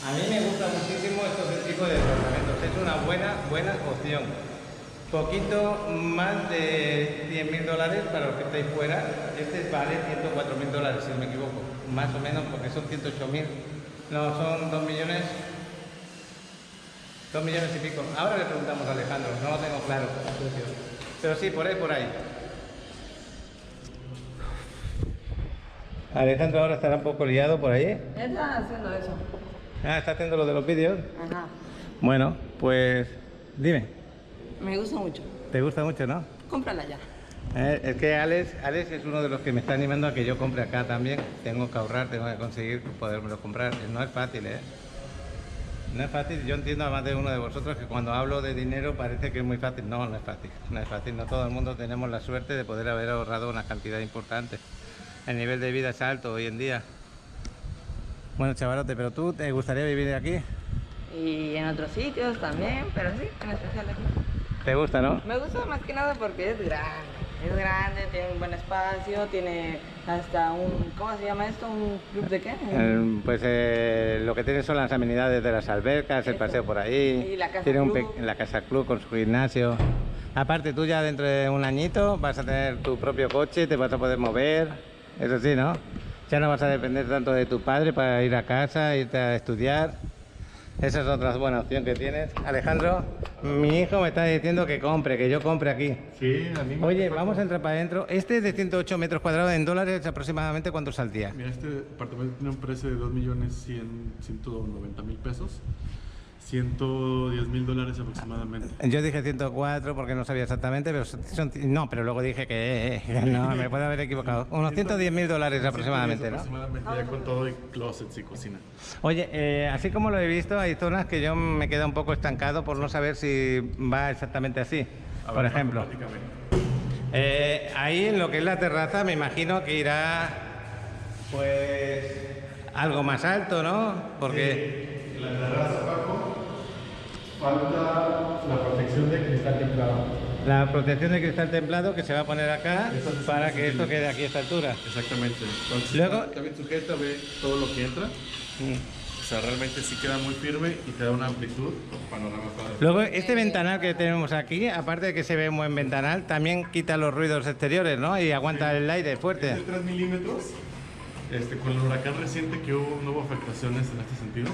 A mí me gusta muchísimo este tipo de departamentos, es una buena opción. Poquito más de $100,000 para los que estáis fuera. Este vale $104,000 si no me equivoco, más o menos, porque son 108,000. No, son 2 millones. 2 millones y pico. Ahora le preguntamos a Alejandro, no lo tengo claro. Pero sí, por ahí. Alejandro ahora estará un poco liado por ahí. Está haciendo eso. Ah, está haciendo lo de los vídeos. Ajá. Bueno, pues dime. Me gusta mucho. ¿Te gusta mucho, no? Cómprala ya. Es que Alex es uno de los que me está animando a que yo compre acá también. Tengo que ahorrar, tengo que conseguir podérmelo comprar. No es fácil, ¿eh? No es fácil. Yo entiendo a más de uno de vosotros que cuando hablo de dinero parece que es muy fácil. No, no es fácil. No es fácil. No todo el mundo tenemos la suerte de poder haber ahorrado una cantidad importante. El nivel de vida es alto hoy en día. Bueno, chavalote, pero ¿tú te gustaría vivir aquí? Y en otros sitios también, pero sí, en especial aquí. ¿Te gusta, no? Me gusta más que nada porque es grande. Es grande, tiene un buen espacio, tiene hasta un... ¿Cómo se llama esto? ¿Un club de qué? Lo que tiene son las amenidades de las albercas, el paseo por ahí. Y la casa tiene club. la casa club con su gimnasio. Aparte, tú ya dentro de un añito vas a tener tu propio coche, te vas a poder mover, eso sí, ¿no? Ya no vas a depender tanto de tu padre para ir a casa, irte a estudiar. Esa es otra buena opción que tienes. Alejandro, mi hijo me está diciendo que yo compre aquí. Sí, a mí me Oye, gusta. vamos a entrar para adentro. Este es de 108 metros cuadrados en dólares, aproximadamente ¿cuánto saldría? Mira, este departamento tiene un precio de 2.190.000 pesos. $110.000 aproximadamente. Yo dije 104 porque no sabía exactamente, pero no, pero luego dije que no, me puedo haber equivocado. Unos $110.000 aproximadamente, ¿no? Aproximadamente, ya con todo y closets y cocina. Oye, así como lo he visto, hay zonas que yo me quedo un poco estancado por no saber si va exactamente así. A Por ver, ejemplo, prácticamente. ahí en lo que es la terraza me imagino que irá pues algo más alto, ¿no? Porque La terraza abajo falta la protección de cristal templado. la protección de cristal templado que se va a poner acá Eso es para que sensible. esto quede aquí a esta altura. Exactamente. Entonces, Luego- está bien sujeta, ve todo lo que entra. O sea, realmente sí queda muy firme y te da una amplitud panorama padre. Luego, este ventanal que tenemos aquí, aparte de que se ve un buen ventanal, también quita los ruidos exteriores, ¿no? Y aguanta el aire Es fuerte. de 3 milímetros. Con el huracán reciente que hubo, no hubo afectaciones en este sentido.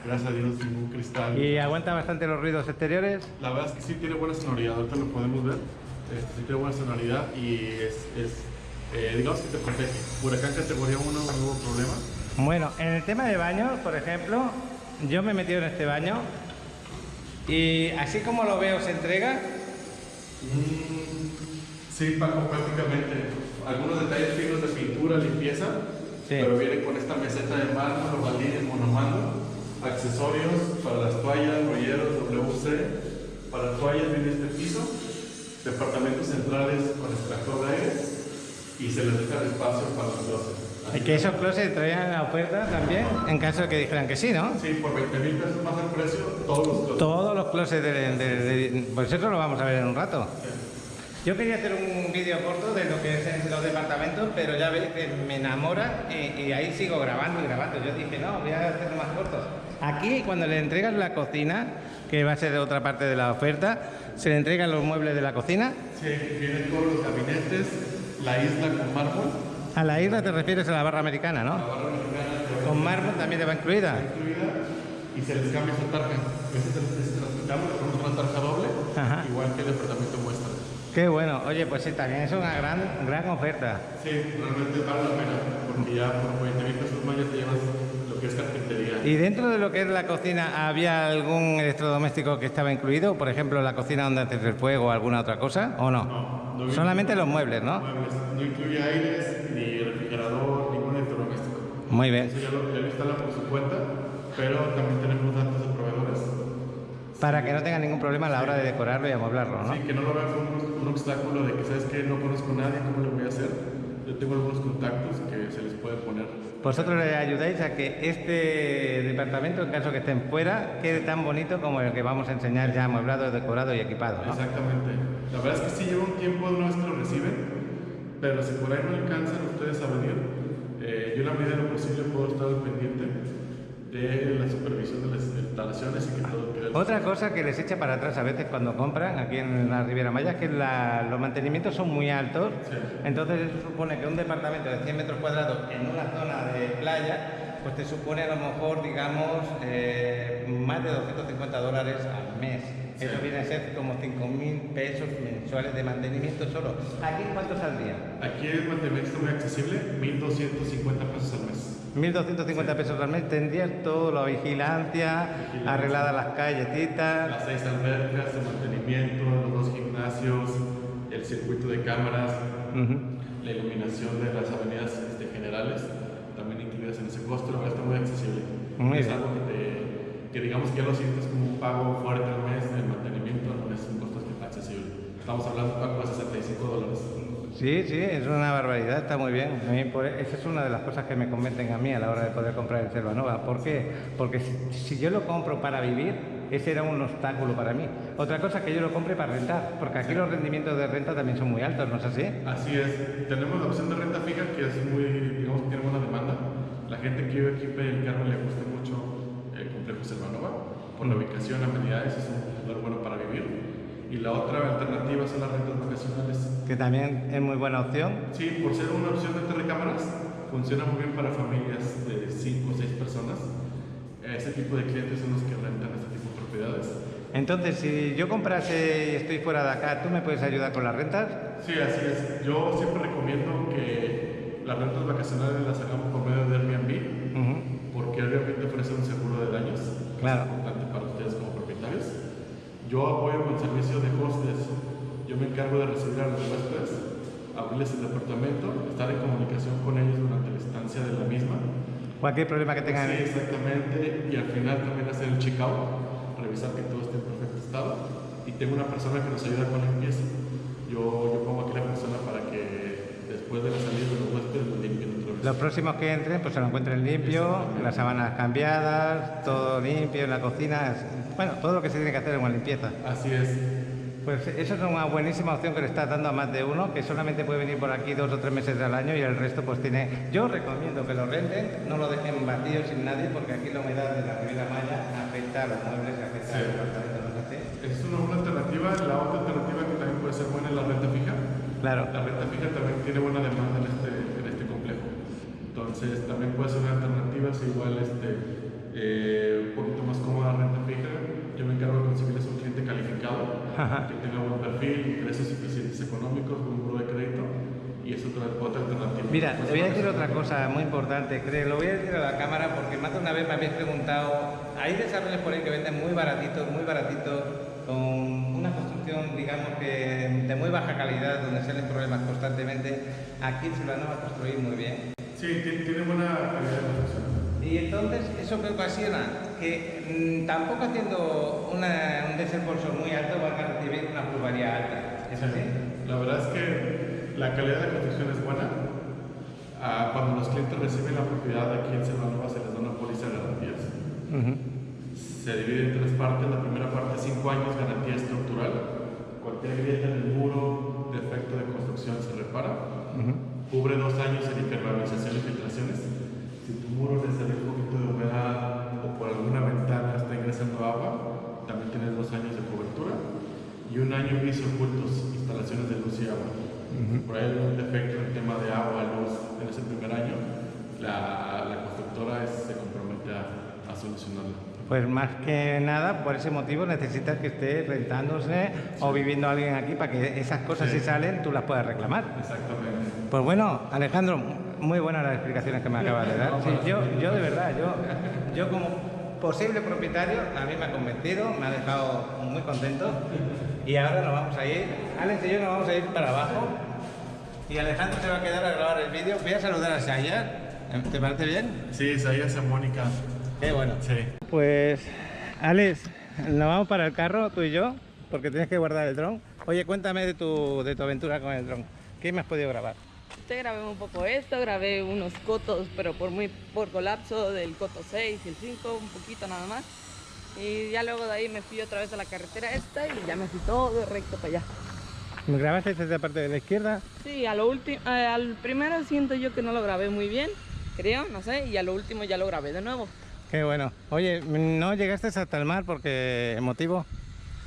Gracias a Dios, ningún cristal. Y aguanta bastante los ruidos exteriores. La verdad es que sí tiene buena sonoridad, ahorita lo podemos ver. Sí tiene buena sonoridad y digamos que te protege. Huracán categoría 1 no hubo problema. Bueno, en el tema de baños, por ejemplo, yo me he metido en este baño y así como lo veo se entrega. Sí, Paco, prácticamente. Algunos detalles finos de pintura, limpieza, pero viene con esta meseta de mármol, balines, monomando, accesorios para las toallas, rolleros, WC. Para toallas viene este piso, departamentos centrales con extractor de aire y se les deja el espacio para los closets. Y que esos closets traían la oferta también, en caso de que dijeran que sí, ¿no? Sí, por 20.000 pesos más el precio, todos los closets. Todos los closets pues eso lo vamos a ver en un rato. Yo quería hacer un vídeo corto de lo que es los departamentos, pero ya veis que me enamora y ahí sigo grabando y grabando. Yo dije, no, voy a hacerlo más cortos. Aquí, cuando le entregas la cocina, que va a ser otra parte de la oferta, se le entregan los muebles de la cocina. Sí, vienen todos los gabinetes, la isla con mármol. A la isla te refieres a la barra americana, ¿no? La barra mexicana Con mármol también te va incluida. incluida y se les cambia su tarja. Ese se transmitamos con una tarja doble, Ajá. igual que el departamento muestra. Qué bueno. Oye, pues sí, también es una gran oferta. Sí, realmente vale la pena, porque ya por 20.000 pesos más ya te llevas lo que es carpintería. ¿Y dentro de lo que es la cocina había algún electrodoméstico que estaba incluido? Por ejemplo, la cocina donde haces el fuego o alguna otra cosa, ¿o no? No Solamente los muebles, ¿no? muebles, no incluye aires, ni refrigerador, ningún electrodoméstico. Muy bien. Eso ya lo instala por su cuenta, pero también tenemos datos de proveedores. Para que no tengan ningún problema a la hora de decorarlo y amueblarlo, ¿no? Sí, que no lo vean como un obstáculo de que, ¿sabes qué? No conozco a nadie, ¿cómo le voy a hacer? Yo tengo algunos contactos que se les puede poner. Vosotros le ayudáis a que este departamento, en caso que estén fuera, quede tan bonito como el que vamos a enseñar ya amueblado, decorado y equipado, ¿no? Exactamente. La verdad es que sí lleva un tiempo una vez que lo reciben, pero si por ahí no alcanzan ustedes a venir, yo en la medida de lo posible puedo estar al pendiente de la supervisión de las instalaciones y que todo quede. Otra cosa que les echa para atrás a veces cuando compran aquí en la Riviera Maya es que los mantenimientos son muy altos. Sí. Entonces eso supone que un departamento de 100 metros cuadrados en una zona de playa pues te supone a lo mejor, digamos, más de $250 al mes. Sí. Eso viene a ser como 5.000 pesos mensuales de mantenimiento solo. ¿Aquí cuánto saldría? Aquí el mantenimiento está muy accesible, 1.250 pesos al mes. 1.250 pesos al mes, tendrías toda la vigilancia, arregladas las callecitas. Las 6 albercas, el mantenimiento, los 2 gimnasios, el circuito de cámaras, la iluminación de las avenidas generales, también incluidas en ese costo, la verdad está muy accesible. Muy es bien. algo que digamos que ya lo sientes como un pago fuerte al mes del mantenimiento, no es un costo accesible. Estamos hablando de un pago de $65. Sí, sí, es una barbaridad, está muy bien. A mí, esa es una de las cosas que me convencen a mí a la hora de poder comprar el Selvanova. ¿Por qué? Porque si yo lo compro para vivir, ese era un obstáculo para mí. Otra cosa es que yo lo compre para rentar, porque aquí los rendimientos de renta también son muy altos, ¿no es así? Así es. Tenemos la opción de renta fija que es muy, digamos que tiene buena demanda. La gente que vive aquí en Playa del Carmen le gusta mucho el complejo Selvanova por la ubicación, amenidades, es un lugar bueno para vivir. Y Y la otra alternativa son las rentas vacacionales. Que también es muy buena opción. Sí, por ser una opción de recámaras, funciona muy bien para familias de 5 o 6 personas. Ese tipo de clientes son los que rentan este tipo de propiedades. Entonces, si yo comprase y estoy fuera de acá, ¿tú me puedes ayudar con las rentas? Sí, así es. Yo siempre recomiendo que las rentas vacacionales las hagamos por medio de Airbnb, porque Airbnb te ofrece un seguro de daños. Claro. Es importante para ustedes como propietarios. Yo apoyo con servicio de hostes. Yo me encargo de recibir a los huéspedes, abrirles el departamento, estar en comunicación con ellos durante la estancia de la misma. Cualquier problema que tengan. Sí, exactamente. Y al final también hacer el check-out, revisar que todo esté en perfecto estado. Y tengo una persona que nos ayuda con la limpieza. Yo pongo aquí la persona para que después de la salida de los huéspedes lo limpien otra vez. Los próximos que entren, pues se lo encuentren limpio, las sábanas cambiadas, todo limpio en la cocina. Bueno, todo lo que se tiene que hacer en una limpieza. Así es. Pues eso es una buenísima opción que le estás dando a más de uno, que solamente puede venir por aquí 2 o 3 meses al año y el resto pues tiene... Yo recomiendo que lo renten, no lo dejen vacío sin nadie, porque aquí la humedad de la Riviera Maya afecta a los muebles, afecta al departamento, ¿no es así? Es una buena alternativa. La otra alternativa que también puede ser buena es la renta fija. Claro. La renta fija también tiene buena demanda en este complejo. Entonces también puede ser una alternativa, si igual un poquito más cómoda la renta fija. Yo me encargo de conseguirles un cliente calificado, que tenga buen perfil, ingresos suficientes económicos, buen buro de crédito, y es otra alternativa. Mira, te voy a decir otra cosa muy importante, lo voy a decir a la cámara porque más de una vez me habéis preguntado, hay desarrollos por ahí que venden muy baratitos, con una construcción, digamos que de muy baja calidad, donde salen problemas constantemente. Aquí se la va a construir muy bien. Sí, tiene buena calidad de construcción. Y entonces eso que ocasiona que tampoco haciendo un desembolso muy alto van a recibir una plusvalía alta. ¿Es así? La verdad es que la calidad de construcción es buena. Cuando los clientes reciben la propiedad aquí en Selva se les da una póliza de garantías. Se divide en 3 partes. La primera parte, 5 años, garantía estructural. Cualquier grieta en el muro, defecto de construcción se repara. Cubre 2 años en impermeabilización y filtraciones. Si tu muro le sale un poquito de humedad o por alguna ventana está ingresando agua, también tienes 2 años de cobertura. Y 1 año en pisos ocultos, instalaciones de luz y agua. Por ahí hay un defecto en el tema de agua, luz en ese primer año, la constructora se compromete a solucionarlo. Pues más que nada, por ese motivo necesitas que esté rentándose o viviendo alguien aquí para que esas cosas si salen tú las puedas reclamar. Exactamente. Pues bueno, Alejandro, muy buenas las explicaciones que me acabas de dar. Sí, yo de verdad, yo como posible propietario, a mí me ha convencido, me ha dejado muy contento y ahora nos vamos a ir, Alex y yo nos vamos a ir para abajo y Alejandro se va a quedar a grabar el vídeo. Voy a saludar a Sayar, ¿te parece bien? Sí, Sayar y Mónica. Qué bueno. Sí. Pues, Alex, nos vamos para el carro, tú y yo, porque tienes que guardar el dron. Oye, cuéntame de tu aventura con el dron. ¿Qué me has podido grabar? Te grabé un poco esto, grabé unos cotos, pero por colapso del coto 6 y el 5, un poquito nada más. Y ya luego de ahí me fui otra vez a la carretera esta y ya me fui todo recto para allá. ¿Me grabaste desde la parte de la izquierda? Sí, al primero siento yo que no lo grabé muy bien, creo, no sé, y a lo último ya lo grabé de nuevo. Qué bueno. Oye, ¿no llegaste hasta el mar porque motivo?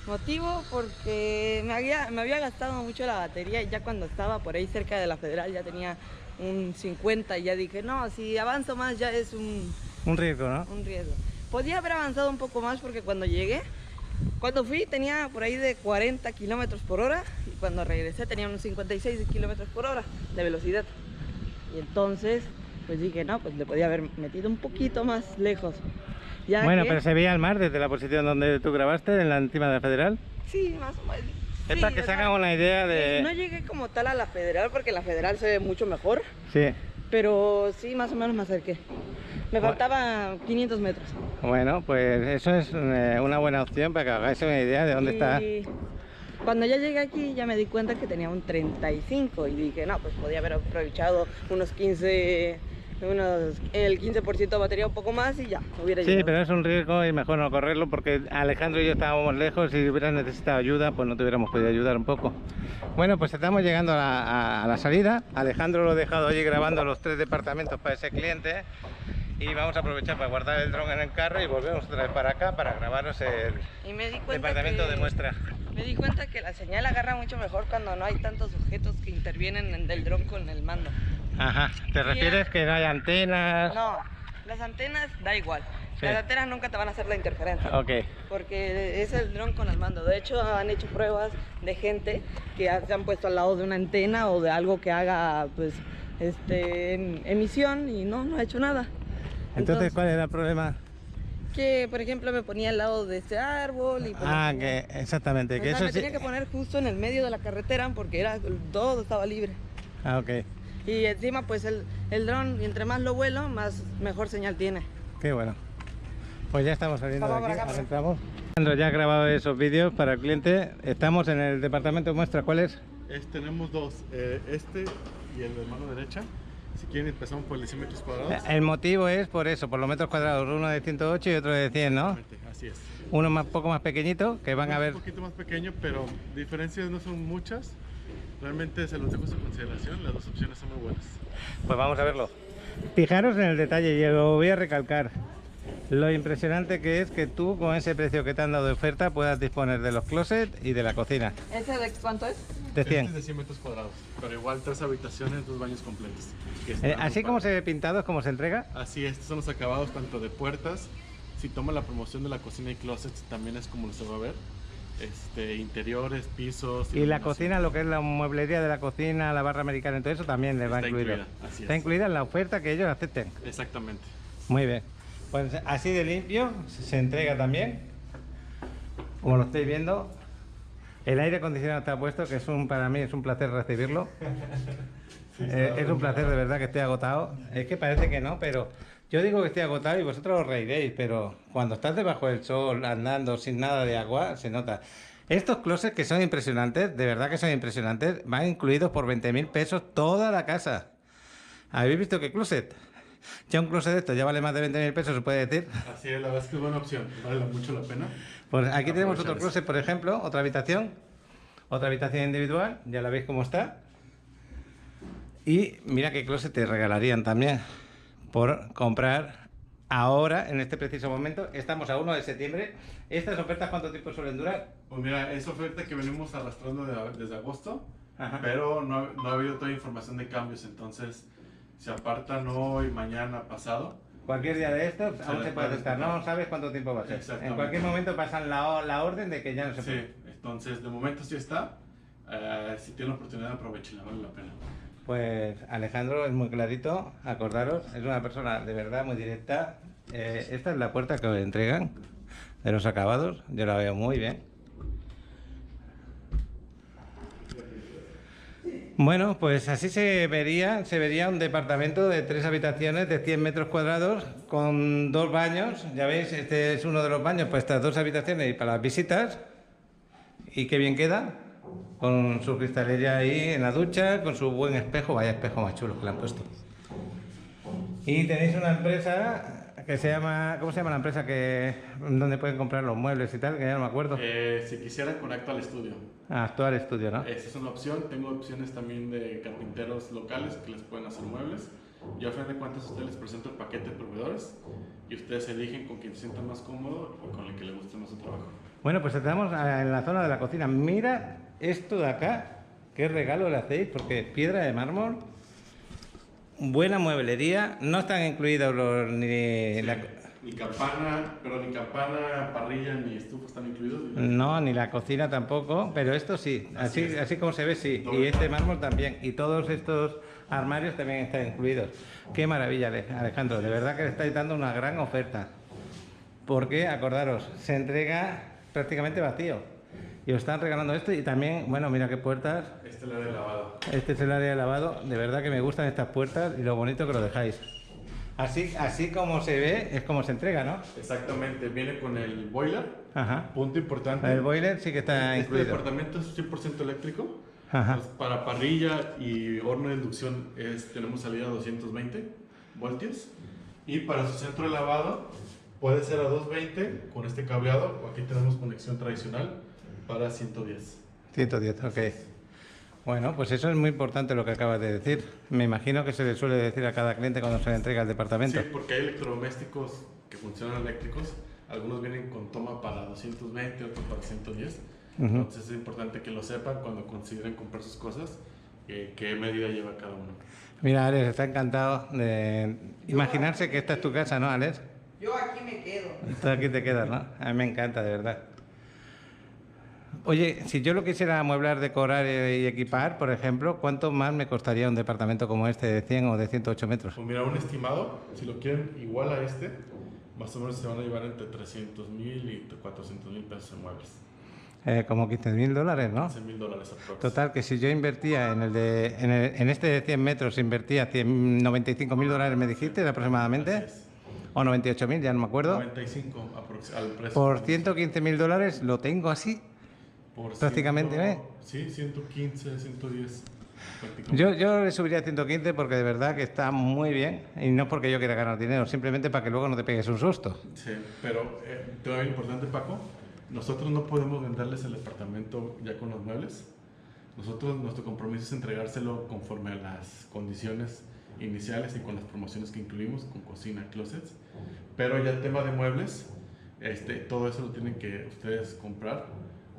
Motivo porque me había gastado mucho la batería y ya cuando estaba por ahí cerca de la Federal ya tenía un 50 y ya dije, no, si avanzo más ya es un riesgo, ¿no? Un riesgo. Podía haber avanzado un poco más porque cuando fui tenía por ahí de 40 kilómetros por hora y cuando regresé tenía unos 56 kilómetros por hora de velocidad. Y entonces pues dije, no, pues le podía haber metido un poquito más lejos. Ya bueno, que... pero se veía el mar desde la posición donde tú grabaste, en la encima de la Federal. Sí, más o menos. Es Sí, para que se hagan una idea de... No llegué como tal a la Federal porque la Federal se ve mucho mejor. Sí. Pero sí, más o menos me acerqué. Me faltaba 500 metros. Bueno, pues eso es una buena opción para que hagáis una idea de dónde está. Cuando ya llegué aquí ya me di cuenta que tenía un 35 y dije, no, pues podía haber aprovechado el 15% de batería un poco más y ya hubiera llegado. Sí, pero es un riesgo y mejor no correrlo porque Alejandro y yo estábamos lejos y si hubieras necesitado ayuda pues no te hubiéramos podido ayudar un poco. Bueno, pues estamos llegando a la salida. Alejandro lo ha dejado allí grabando los 3 departamentos para ese cliente y vamos a aprovechar para guardar el dron en el carro y volvemos otra vez para acá para grabaros el departamento de muestra. Me Me di cuenta que la señal agarra mucho mejor cuando no hay tantos objetos que intervienen en del dron con el mando. Ajá, ¿te refieres que no hay antenas? No, las antenas da igual. Sí. Las antenas nunca te van a hacer la interferencia. Ok. Porque es el dron con el mando. De hecho, han hecho pruebas de gente que se han puesto al lado de una antena o de algo que haga, pues, emisión y no ha hecho nada. Entonces, ¿cuál era el problema? Que, por ejemplo, me ponía al lado de este árbol y... Ah, que exactamente, o que sea, eso me sí. tenía que poner justo en el medio de la carretera porque todo estaba libre. Ah, ok. Y encima, pues, el dron, entre más lo vuelo, mejor señal tiene. Qué bueno. Pues ya estamos saliendo Vamos de aquí, para acá, ahora entramos. Alejandro ya ha grabado esos vídeos para el cliente. Estamos en el departamento muestra, ¿cuál es? Tenemos dos, este y el de mano derecha. Si quieren empezamos por el 100 metros cuadrados. El motivo es por eso, por los metros cuadrados, uno de 108 y otro de 100, ¿no? Así es. Uno más, poco más pequeñito, que van a ver. Un poquito más pequeño, pero diferencias no son muchas. Realmente se los dejo a su consideración, las dos opciones son muy buenas. Pues vamos a verlo. Fijaros en el detalle, y lo voy a recalcar. Lo impresionante que es que tú, con ese precio que te han dado de oferta, puedas disponer de los closets y de la cocina. ¿Ese de cuánto es? De 100. Este es de 100 metros cuadrados, pero igual 3 habitaciones, 2 baños completos. Así como se ve pintado, es como se entrega. Así, estos son los acabados tanto de puertas. Si toma la promoción de la cocina y closets, también es como se va a ver. Interiores, pisos. Y la iluminación. cocina, lo que es la mueblería de la cocina, la barra americana y todo eso también le va Está incluido. incluida, así Está es. incluida en la oferta que ellos acepten. Exactamente. Muy bien. Pues así de limpio se entrega también. Como lo estáis viendo. El aire acondicionado está puesto, que para mí es un placer recibirlo. Es un placer de verdad que esté agotado. Es que parece que no, pero yo digo que estoy agotado y vosotros os reiréis, pero cuando estás debajo del sol andando sin nada de agua, se nota. Estos closets que son impresionantes, de verdad que son impresionantes, van incluidos por 20.000 pesos toda la casa. ¿Habéis visto qué closet? Ya un closet de esto ya vale más de 20.000 pesos, se puede decir. Así es, la verdad es que es buena opción, vale mucho la pena. Pues aquí tenemos Aprovechar otro eso. closet, por ejemplo, otra habitación individual, ya la veis cómo está. Y mira qué closet te regalarían también por comprar ahora, en este preciso momento. Estamos a 1 de septiembre. ¿Estas ofertas cuánto tiempo suelen durar? Pues mira, es oferta que venimos arrastrando desde agosto, Ajá. pero no ha habido toda información de cambios, entonces se apartan hoy, mañana, pasado. Cualquier día de estos Se aún les se puede puede testar, no testar. sabes cuánto tiempo va a ser. Exactamente. En cualquier momento pasan la orden de que ya no se Sí, puede. entonces de momento sí está. Si tienen la oportunidad, aprovechenla, vale la pena. Pues Alejandro es muy clarito, acordaros, es una persona de verdad muy directa. Esta es la puerta que os entregan de los acabados, yo la veo muy bien. Bueno, pues así se vería un departamento de 3 habitaciones de 100 metros cuadrados con 2 baños. Ya veis, este es uno de los baños para estas 2 habitaciones y para las visitas. Y qué bien queda, con su cristalería ahí en la ducha, con su buen espejo. Vaya espejo más chulo que le han puesto. Y tenéis una empresa que se llama... ¿Cómo se llama la empresa donde pueden comprar los muebles y tal? Que ya no me acuerdo. Si quisieran con Actual Studio. Actual Estudio, ¿no? Esa es una opción. Tengo opciones también de carpinteros locales que les pueden hacer muebles. Yo a fin de cuentas a ustedes les presento el paquete de proveedores y ustedes eligen con quien se sientan más cómodo y con el que les guste más su trabajo. Bueno, pues estamos en la zona de la cocina. Mira esto de acá, qué regalo le hacéis, porque piedra de mármol, buena mueblería, no están incluidos Sí, ni campana, parrilla, ni estufa están incluidos. No, ni la cocina tampoco, pero esto sí, así como se ve sí, Doble y este forma. mármol también, y todos estos armarios también están incluidos. Qué maravilla, Alejandro, de verdad que le estáis dando una gran oferta, porque acordaros, se entrega prácticamente vacío, y os están regalando esto, y también, bueno, mira qué puertas, Este es el área de lavado. este es el área de lavado, de verdad que me gustan estas puertas, y lo bonito que lo dejáis. Así como se ve, es como se entrega, ¿no? Exactamente, viene con el boiler. Ajá. Punto importante. El boiler sí que está Este incluido. departamento es 100% eléctrico. Ajá. Pues, para parrilla y horno de inducción tenemos salida a 220 voltios. Y para su centro de lavado puede ser a 220 con este cableado. Aquí tenemos conexión tradicional para 110. 110, ok. Bueno, pues eso es muy importante lo que acabas de decir. Me imagino que se le suele decir a cada cliente cuando se le entrega el departamento. Sí, porque hay electrodomésticos que funcionan eléctricos. Algunos vienen con toma para 220, otros para 110. Entonces es importante que lo sepan cuando consideren comprar sus cosas, qué medida lleva cada uno. Mira, Alex, está encantado de imaginarse que esta es tu casa, ¿no, Alex? Yo aquí me quedo. Tú aquí te quedas, ¿no? A mí me encanta, de verdad. Oye, si yo lo quisiera amueblar, decorar y equipar, por ejemplo, ¿cuánto más me costaría un departamento como este de 100 o de 108 metros? Pues mira, un estimado, si lo quieren igual a este, más o menos se van a llevar entre 300,000 y 400,000 pesos en muebles. Como $15,000, ¿no? $15,000 aproximadamente. Total, que si yo invertía en este de 100 metros, invertía $95,000, me dijiste, aproximadamente, Así es. o 98,000, ya no me acuerdo. 95 al precio. Por $115,000 lo tengo así. Por prácticamente, Sí, 115, 110. prácticamente. Yo le subiría a 115 porque de verdad que está muy bien, y no porque yo quiera ganar dinero, simplemente para que luego no te pegues un susto. Sí, pero todavía importante, Paco, nosotros no podemos venderles el departamento ya con los muebles. Nuestro compromiso es entregárselo conforme a las condiciones iniciales y con las promociones que incluimos, con cocina, closets. Pero ya el tema de muebles, todo eso lo tienen que ustedes comprar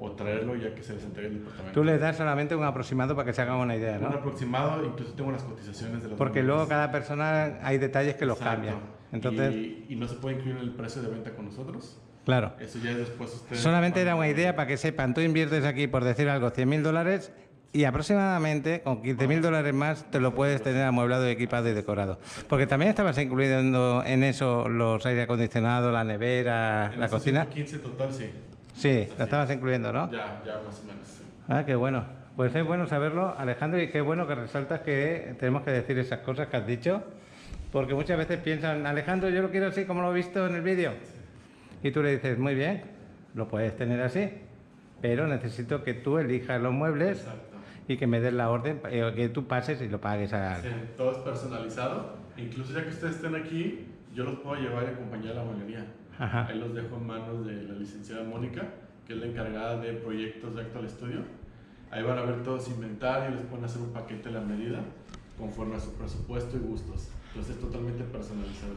o traerlo ya que se les entregue el departamento. Tú les das solamente un aproximado para que se hagan una idea, Un ¿no? aproximado, incluso tengo las cotizaciones de los Porque muebles. luego cada persona hay detalles que los Exacto. cambian. Entonces, y no se puede incluir en el precio de venta con nosotros. claro. Eso ya después ustedes... Solamente era una idea para que sepan, tú inviertes aquí, por decir algo, $100,000 y aproximadamente con $15,000 más te lo puedes tener amueblado, equipado y decorado. Porque también estabas incluyendo en eso los aire acondicionados, la nevera, la cocina. 15 total, sí. Sí, la estabas incluyendo, ¿no? Ya más o menos. Sí. Ah, qué bueno. Pues es bueno saberlo, Alejandro, y qué bueno que resaltas que tenemos que decir esas cosas que has dicho, porque muchas veces piensan, Alejandro, yo lo quiero así como lo he visto en el vídeo. Y tú le dices, muy bien, lo puedes tener así, pero necesito que tú elijas los muebles. Exacto. Y que me des la orden, que tú pases y lo pagues a... Sí, todo es personalizado. Incluso ya que ustedes estén aquí, yo los puedo llevar y acompañar a la mueblería. Ajá. Ahí los dejo en manos de la licenciada Mónica, que es la encargada de proyectos de Actual Studio. Ahí van a ver todo su inventario, les pueden hacer un paquete a la medida, conforme a su presupuesto y gustos. Entonces es totalmente personalizado.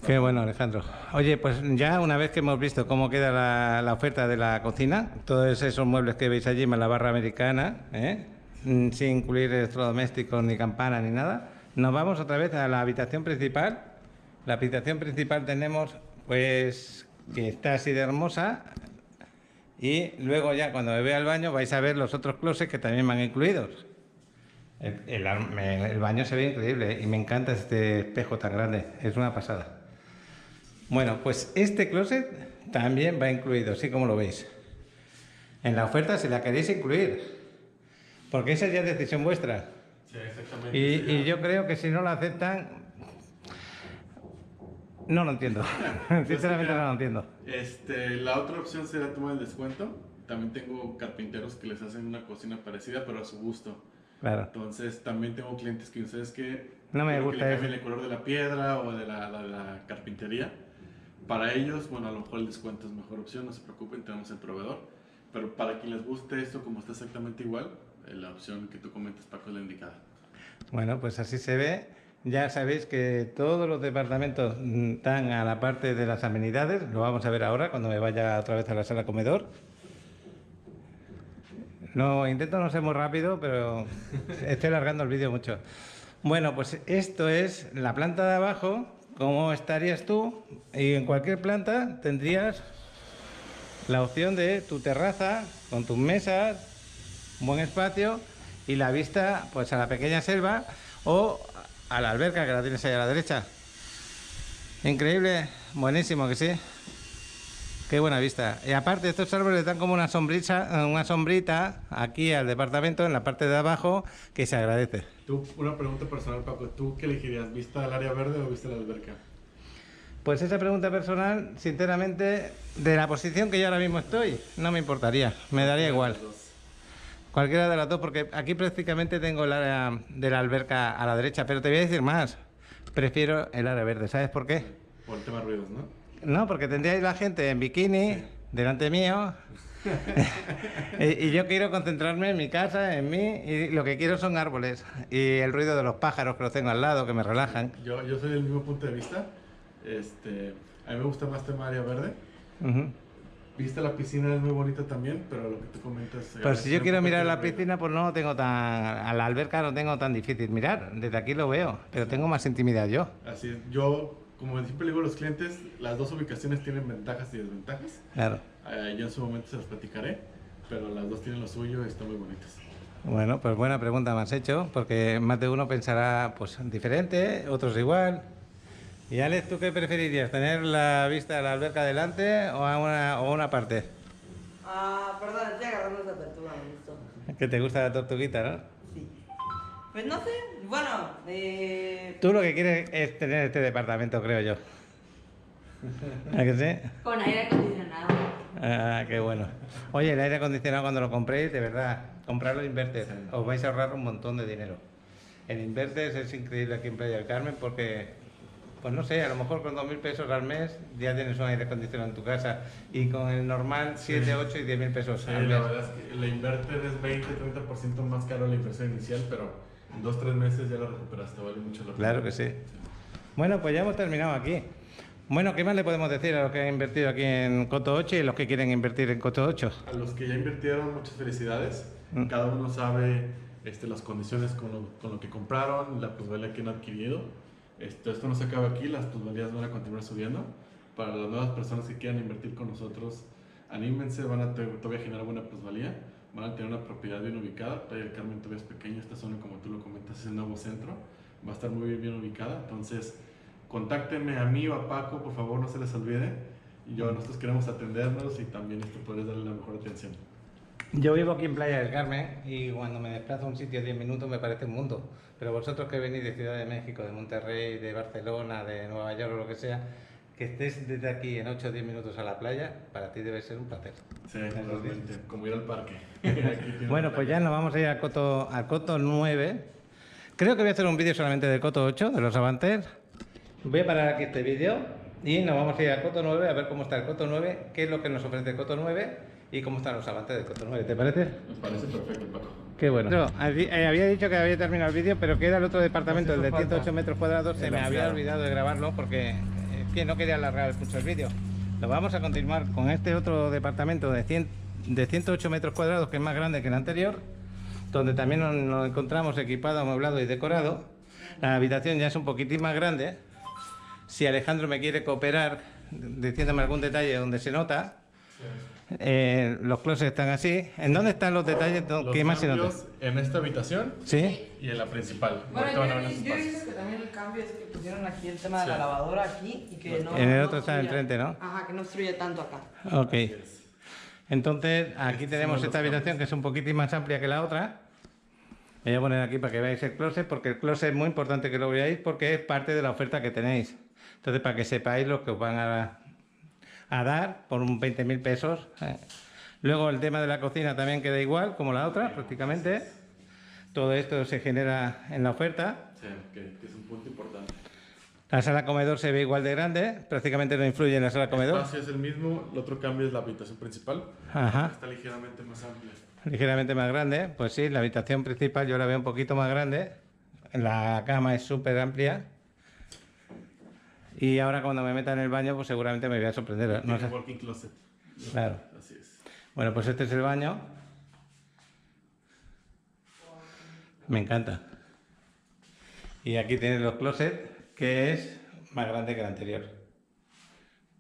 Qué bueno, Alejandro. Oye, pues ya una vez que hemos visto cómo queda la oferta de la cocina, todos esos muebles que veis allí, más la barra americana, sin incluir electrodomésticos, ni campana, ni nada, nos vamos otra vez a la habitación principal. La habitación principal tenemos, pues, que está así de hermosa. Y luego ya cuando me vea al baño vais a ver los otros closets que también van incluidos. El baño se ve increíble y me encanta este espejo tan grande, es una pasada. Bueno, pues este closet también va incluido, así como lo veis. En la oferta, si la queréis incluir, porque esa ya es decisión vuestra. Sí, exactamente. Y yo creo que si no la aceptan, no lo entiendo. Sinceramente no lo entiendo. La otra opción será tomar el descuento. También tengo carpinteros que les hacen una cocina parecida, pero a su gusto. Claro. Entonces también tengo clientes que ustedes que No me quieren gusta que le eso. cambien el color de la piedra o de la carpintería. Para ellos, bueno, a lo mejor el descuento es mejor opción, no se preocupen, tenemos el proveedor. Pero para quien les guste esto como está exactamente igual, la opción que tú comentas, Paco, es la indicada. Bueno, pues así se ve. Ya sabéis que todos los departamentos están a la parte de las amenidades. Lo vamos a ver ahora cuando me vaya otra vez a la sala comedor. No, intento no ser muy rápido, pero estoy alargando el vídeo mucho. Bueno, pues esto es la planta de abajo. ¿Cómo estarías tú? Y en cualquier planta tendrías la opción de tu terraza con tus mesas, un buen espacio y la vista pues a la pequeña selva o a la alberca que la tienes ahí a la derecha. Increíble, buenísimo que sí. Qué buena vista. Y aparte estos árboles dan como una sombrita aquí al departamento en la parte de abajo que se agradece. Tú, una pregunta personal, Paco, ¿tú qué elegirías? ¿Vista al área verde o vista a la alberca? Pues esa pregunta personal, sinceramente, de la posición que yo ahora mismo estoy, no me importaría, me daría igual. Cualquiera de las dos, porque aquí prácticamente tengo el área de la alberca a la derecha, pero te voy a decir más, prefiero el área verde, ¿sabes por qué? Por el tema de ruidos, ¿no? No, porque tendríais la gente en bikini, delante mío, y yo quiero concentrarme en mi casa, en mí, y lo que quiero son árboles, y el ruido de los pájaros que los tengo al lado, que me relajan. Yo soy del mismo punto de vista. A mí me gusta más tema área verde. Viste la piscina es muy bonita también, pero lo que tú comentas... Pues si yo quiero mirar la piscina piscina, pues no lo tengo tan... A la alberca no tengo tan difícil mirar. Desde aquí lo veo, pero tengo más intimidad yo. Así es. Yo, como siempre le digo a los clientes, las dos ubicaciones tienen ventajas y desventajas. Claro. Yo en su momento se las platicaré, pero las dos tienen lo suyo y están muy bonitas. Bueno, pues buena pregunta me has hecho, porque más de uno pensará pues diferente, otros igual. Y Alex, ¿tú qué preferirías? ¿Tener la vista de la alberca delante o a una parte? Perdón, estoy agarrando esa tortuga, me gustó. Que te gusta la tortuguita, ¿no? Sí. Pues no sé, bueno, Tú lo que quieres es tener este departamento, creo yo. ¿A que sí? con aire acondicionado. Ah, qué bueno. Oye, el aire acondicionado cuando lo compréis, de verdad, comprarlo en Inverter. Os vais a ahorrar un montón de dinero. En Inverter es increíble aquí en Playa del Carmen porque, pues no sé, a lo mejor con 2.000 pesos al mes ya tienes un aire acondicionado en tu casa y con el normal 7, 8 y 10.000 pesos Sí, al la mes. verdad es que la inverter es 20-30% más caro la inversión inicial, pero en 2-3 meses ya la recuperaste, vale mucho la pena. Claro que sí. Bueno, pues ya hemos terminado aquí. Bueno, ¿qué más le podemos decir a los que han invertido aquí en Coto 8 y los que quieren invertir en Coto 8? A los que ya invirtieron, muchas felicidades. Mm. Cada uno sabe las condiciones con lo que compraron, la plusvalía que han adquirido. Esto no se acaba aquí, las plusvalías van a continuar subiendo. Para las nuevas personas que quieran invertir con nosotros, anímense, van a todavía generar buena plusvalía, van a tener una propiedad bien ubicada. Playa del Carmen todavía es pequeña, esta zona, como tú lo comentas, es el nuevo centro, va a estar muy bien ubicada. Entonces, contáctenme a mí o a Paco, por favor, no se les olvide. Y nosotros queremos atendernos y también poder darle la mejor atención. Yo vivo aquí en Playa del Carmen y cuando me desplazo a un sitio 10 minutos me parece un mundo. Pero vosotros que venís de Ciudad de México, de Monterrey, de Barcelona, de Nueva York o lo que sea, que estés desde aquí en 8 o 10 minutos a la playa, para ti debe ser un placer. Sí, realmente, como ir al parque. Bueno, pues ya nos vamos a ir al Coto 9. Creo que voy a hacer un vídeo solamente del Coto 8, de los Avanter. Voy a parar aquí este vídeo y nos vamos a ir al Coto 9 a ver cómo está el Coto 9, qué es lo que nos ofrece el Coto 9 y cómo están los Avanter del Coto 9. ¿Te parece? Nos parece perfecto, Paco. Qué bueno. Había dicho que había terminado el vídeo, pero queda el otro departamento, el de 108 metros cuadrados. Se me había olvidado de grabarlo porque que no quería alargar mucho el vídeo. Lo vamos a continuar con este otro departamento de 108 metros cuadrados, que es más grande que el anterior, donde también nos encontramos equipado, amueblado y decorado. La habitación ya es un poquitín más grande. Si Alejandro me quiere cooperar diciéndome algún detalle donde se nota. Los closets están así. ¿En dónde están los detalles que más se nota? En esta habitación, ¿Sí? y en la principal. Bueno, Ahorita van a ver los yo he espacios. visto que también el cambio es que pusieron aquí el tema de la Sí. lavadora aquí y que no. En el no otro está obstruya. enfrente, ¿no? Ajá, que no obstruye tanto acá. Ok. Así es. Entonces, aquí Estos tenemos son esta los habitación cambios. que es un poquitín más amplia que la otra. Voy a poner aquí para que veáis el closet, porque el closet es muy importante que lo veáis porque es parte de la oferta que tenéis. Entonces, para que sepáis lo que os van a dar por un 20.000 pesos. Luego el tema de la cocina también queda igual, como la otra, prácticamente. Todo esto se genera en la oferta. Sí, que es un punto importante. La sala comedor se ve igual de grande, prácticamente no influye en la sala El comedor. espacio es el mismo, el otro cambio es la habitación principal. Ajá. Está ligeramente más amplia. Ligeramente más grande, pues sí, la habitación principal yo la veo un poquito más grande. La cama es súper amplia. Y ahora cuando me meta en el baño, pues seguramente me voy a sorprender. No Tiene sé. walking closet. Claro. Así es. Bueno, pues este es el baño. Me encanta. Y aquí tienes los closets, que es más grande que el anterior.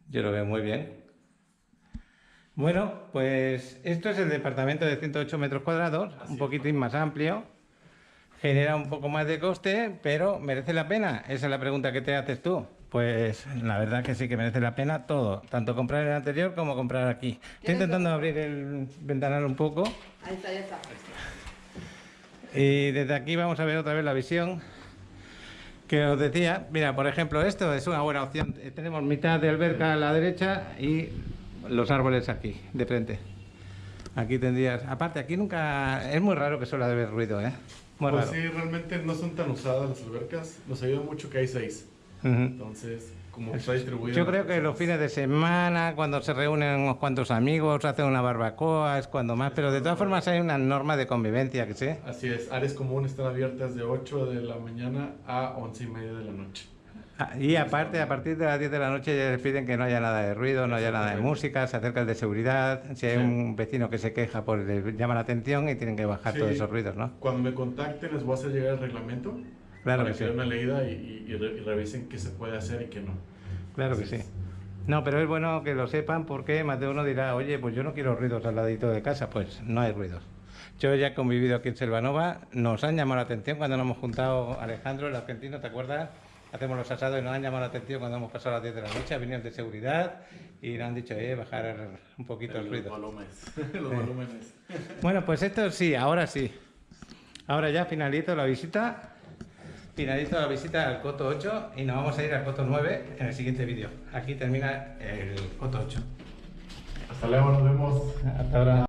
Yo lo veo muy bien. Bueno, pues esto es el departamento de 108 metros cuadrados, un poquitín más amplio. Genera un poco más de coste, pero ¿merece la pena? Esa es la pregunta que te haces tú. Pues la verdad que sí que merece la pena todo, tanto comprar el anterior como comprar aquí. Estoy intentando abrir el ventanal un poco Ahí está, ya está. y desde aquí vamos a ver otra vez la visión que os decía. Mira, por ejemplo, esto es una buena opción. Tenemos mitad de alberca a la derecha y los árboles aquí, de frente. Aquí tendrías... Aparte, aquí nunca... Es muy raro que suele haber ruido, ¿eh? Muy Pues raro. sí, realmente no son tan usadas las albercas. Nos ayuda mucho que hay 6. Ujú. Entonces, como está distribuido. Yo creo que los fines de semana, cuando se reúnen unos cuantos amigos, hacen una barbacoa, es cuando más, pero de todas formas hay una norma de convivencia, que sí. Así es, áreas comunes están abiertas de 8 de la mañana a 11:30 de la noche. Y aparte, a partir de las 10 de la noche ya les piden que no haya nada de ruido, no haya nada de música, se acerca el de seguridad, si hay un vecino que se queja, pues les llama la atención y tienen que bajar Sí. todos esos ruidos, ¿no? Cuando me contacten les voy a hacer llegar el reglamento Claro para que que den sí. una leída y revisen qué se puede hacer y qué no. Claro que sí. No, pero es bueno que lo sepan porque más de uno dirá, oye, pues yo no quiero ruidos al ladito de casa, pues no hay ruidos. Yo ya he convivido aquí en Selvanova, nos han llamado la atención cuando nos hemos juntado, Alejandro, el argentino, ¿te acuerdas? Hacemos los asados y nos han llamado la atención cuando hemos pasado las 10 de la noche, ha venido el de seguridad y nos han dicho, bajar un poquito el ruido. Los volúmenes. Bueno, pues esto sí, ahora sí. Ahora ya finalizo la visita. Finalizo la visita al Coto 8 y nos vamos a ir al Coto 9 en el siguiente vídeo. Aquí termina el Coto 8. Hasta luego, nos vemos. Hasta ahora.